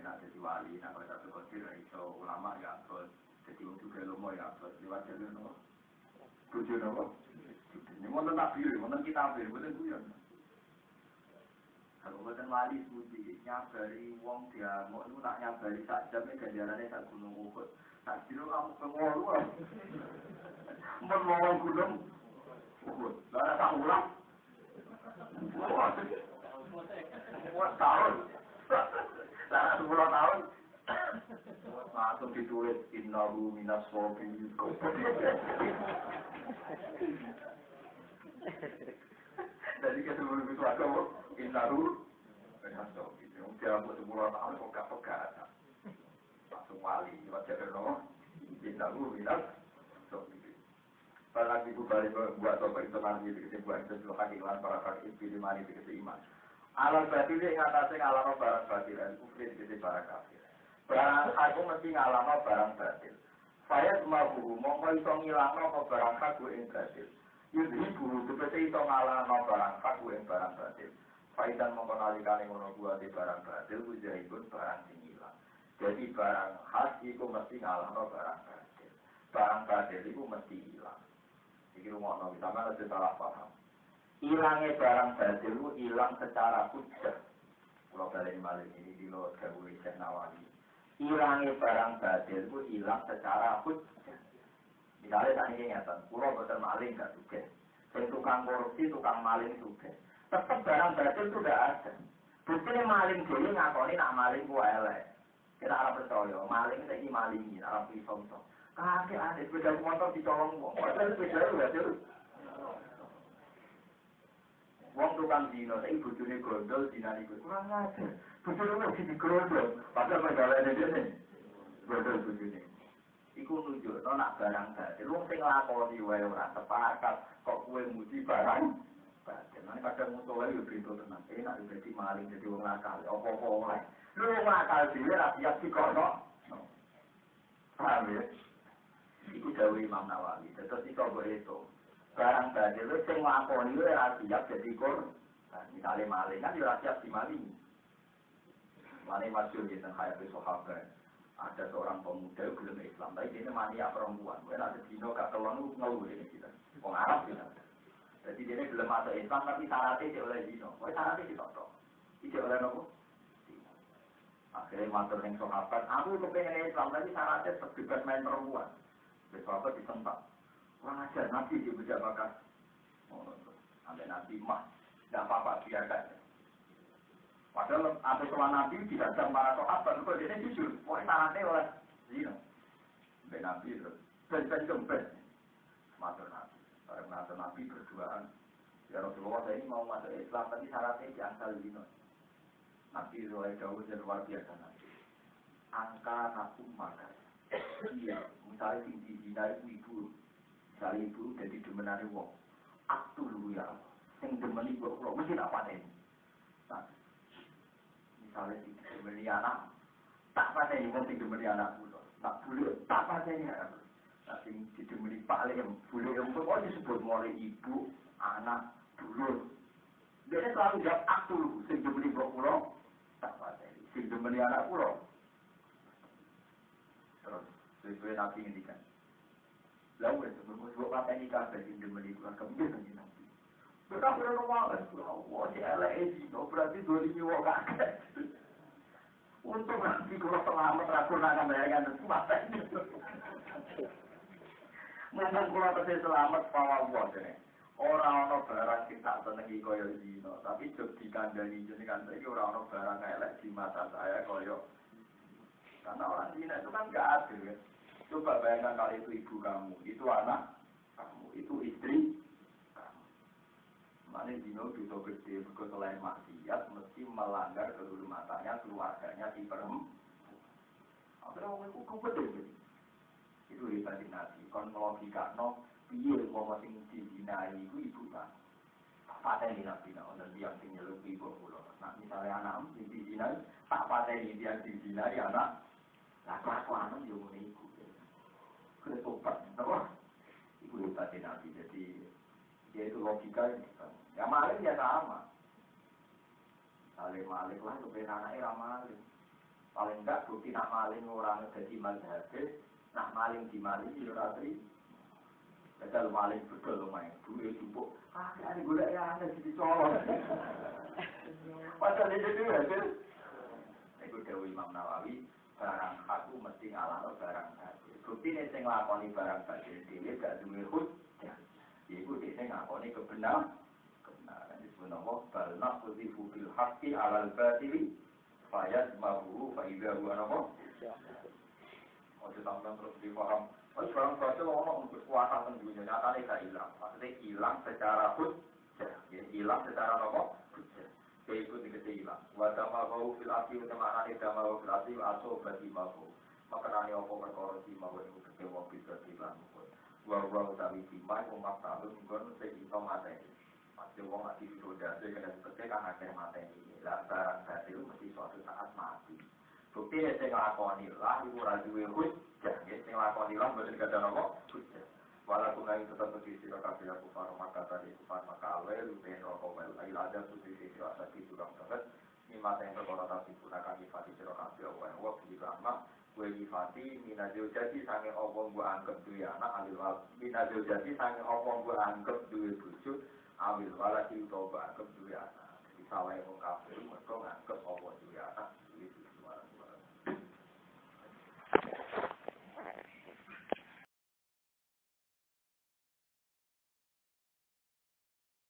nak jadi wali, nak kalau satu kodir, iso ulama ya abot, jadi untuk gelomo ya abot, lewat jalur nopo, tujuh nopo. Ini mau tetap biru, mau kita biru, betul bukan? Kalau bukan wali suci, nyabari wong dia mau nu nak nyabari sak jamnya ganjarannya sak gunung Uhud, tak biru kamu pengorban, mau gunung Uhud, lara tak ulang, wah tahun. Nah, 10 tahun langsung ditulis innahu minas sobiyin. Jadi kita sebelum itu ada innahu minas sobiyin. Dia buat 10 tahun kok gak pegat. Langsung wali, baca berdoa innahu minas sobiyin. Lagi balik buat apa itu nanti buat itu dua kali lan para kaki pilih mari dikasih iman. Alam batil yang atasnya ngalama barang batil dan kufri jadi para kafir. Barang aku mesti ngalama barang batil. Saya semua guru mongko iso ngilangno apa barang aku yang batil. Yudhi guru seperti iso ngalama barang aku yang barang batil. Faidan mongko nalikane ngono buat di barang batil ujahipun barang sing ilang. Jadi barang khas iku mesti ngalama barang batil. Barang batil iku mesti ilang. Iki rumono sama ada salah paham. Hilangnya barang batil itu hilang secara hujjah. Kalau balik malam ini di luar gawe Syekh Nawawi. Hilangnya barang batil itu hilang secara hujjah. Misalnya tadi ingatan, kalau betul maling nggak juga. Yang tukang korupsi, tukang maling juga. Tetap barang batil itu tidak ada. Buktinya maling jadi ngakoni nak maling gua elek. Kita harap percaya, maling itu ini malingi, harap pisau-pisau. Kakek ada sepeda motor dicolong, padahal sepeda itu batil. Wong tukang dino, saya bujune gondol, dina niku kurang aja. Bujune masih digondol, padahal masalahnya dia nih. Gondol bujune. Iku nunjuk, no nak barang batil. Wong sing lakoni wae ora sepakat, kok kue muji barang batil. Nanti kadang musuh wae yo pintu tenang. Nak dadi maling, dadi wong nakal, apa-apa oleh. Lu wong nakal dhewe ra siap dikono. Paham ya? Iku dawuh Imam Nawawi. Terus iso mbok itu. Barang batil itu yang ngelakoni itu yang siap jadi korban. Misalnya maling kan ya siap dimaling. Maling masyhur di tengah hayat sahabat. Ada seorang pemuda yang belum Islam, tapi dia mania perempuan. Mungkin ada dino gak kelon ngeluh ini kita. Orang Arab kita. Jadi dia belum masuk Islam tapi syaratnya dia oleh dino. Mungkin syaratnya ditotok. Dia oleh nopo. Akhirnya matur yang sahabat, aku kepengen Islam tapi syaratnya terbebas main perempuan. Sahabat disentak. Kurang ajar, Nabi dia berjabakan. Sampai Nabi mah, tidak apa-apa, biarkan. Padahal, sampai setelah Nabi, tidak ada para sahabat, kalau dia jujur, pokoknya syaratnya oleh zina. Sampai Nabi terus, ben-ben. Matur Nabi. Barang matur Nabi berduaan. Ya Rasulullah, saya ini mau masuk Islam, tapi syaratnya diangkal zina. Nabi Zohai Dawud yang luar biasa Nabi. Angka nakum makan. Iya, misalnya tinggi zina itu ibu. Misalnya ibu jadi demenari wong. Aktu dulu ya. Yang demeni kok mesti tak panen. Nah, misalnya tinggi demeni anak. Tak panen wong tinggi demeni anak kula. Tak boleh tak panen ya. Nah, tinggi demeni paling boleh yang kok disebut mulai ibu, anak, dulur. Dia selalu jawab aktu dulu. Sing demeni kula tak panen. Sing demeni anak kula. Terus sesuai Nabi ngendikan. Lalu itu membuat pakai nikah dari Indonesia kurang kemudian nanti nanti. Berkah berapa wah si LAE no berarti 2000 kakek. Untuk nanti kalau selamat rasul nak bayangkan itu mata ini. Mungkin kalau terus selamat pawal buat ini. Orang barang kita senengi koyo zino, tapi jog dikandani jenengan saiki orang barang elek di mata saya koyo. Karena orang zina itu kan gak adil ya. Coba bayangkan kalau itu ibu kamu, itu anak kamu, itu istri kamu. Mana dino dosa gede, berikut selain maksiat, mesti melanggar kehormatannya, keluarganya di perempuan. Akhirnya orang itu kompeten. Itu hebatnya Nabi. Kon logika no, piye mau masing dizinai itu ibu kan. Pateni Nabi no, dan dia yang lebih ibu pulau. Nah misalnya anak yang dizinai, tak pateni dia dizinai anak. Nah kelakuan yang mengiku. Kesopan, apa? Ibu hebatnya Nabi, jadi dia itu logika ya maling ya sama. Saling malik lah, kepengen anaknya maling. Paling enggak bukti nak maling orang jadi mazhabis, nak maling di maling di ratri. Padahal maling betul lumayan, duit jupuk. Ada gula ya ada jadi colong. Padahal itu hasil. Itu Dewi Imam Nawawi, barang aku mesti ngalah barang batil. Bukti nih saya ngelakoni barang batil dia gak duwe hujjah. Iku dia ngakoni kebenaran. Disebut nama balna kuzifu bil haqqi alal batili fayat mahu faidah buah nama. Ojo sampean terus dipaham. Barang batil orang berkuasa dunia nyata gak hilang. Maksudnya hilang secara hujjah, hilang secara nama hujjah. Yaitu dikete hilang. Wadama mahu fil asli utamana dama mahu fil asli atau bagi mahu. Maka nani opo perkara si mahu itu kecewa bisa hilang. Wa utawi timai umat tahun nggon sing iso mateni. Pasti wong mati sudah kena seperti kan akeh mateni. Lah barang batil mesti suatu saat mati. Bukti nek sing lakoni lah iku ora duwe hujjah, sing lakoni lah mboten kada napa hujjah. Walaupun itu tetap posisi kabeh aku para maka tadi maka awal lupen rokok wel ail ada posisi rasa itu kurang banget. Ini mata yang berkorelasi gunakan ifati sira kabeh wa bi rahmah gue difati minazil jadi sange opong gue anggap duwe anak ambil wal minazil jadi sange opong gue anggap duwe bujuk ambil wala di utawa gue anggap duwe anak jadi salah yang kafir mereka nganggap opong duwe anak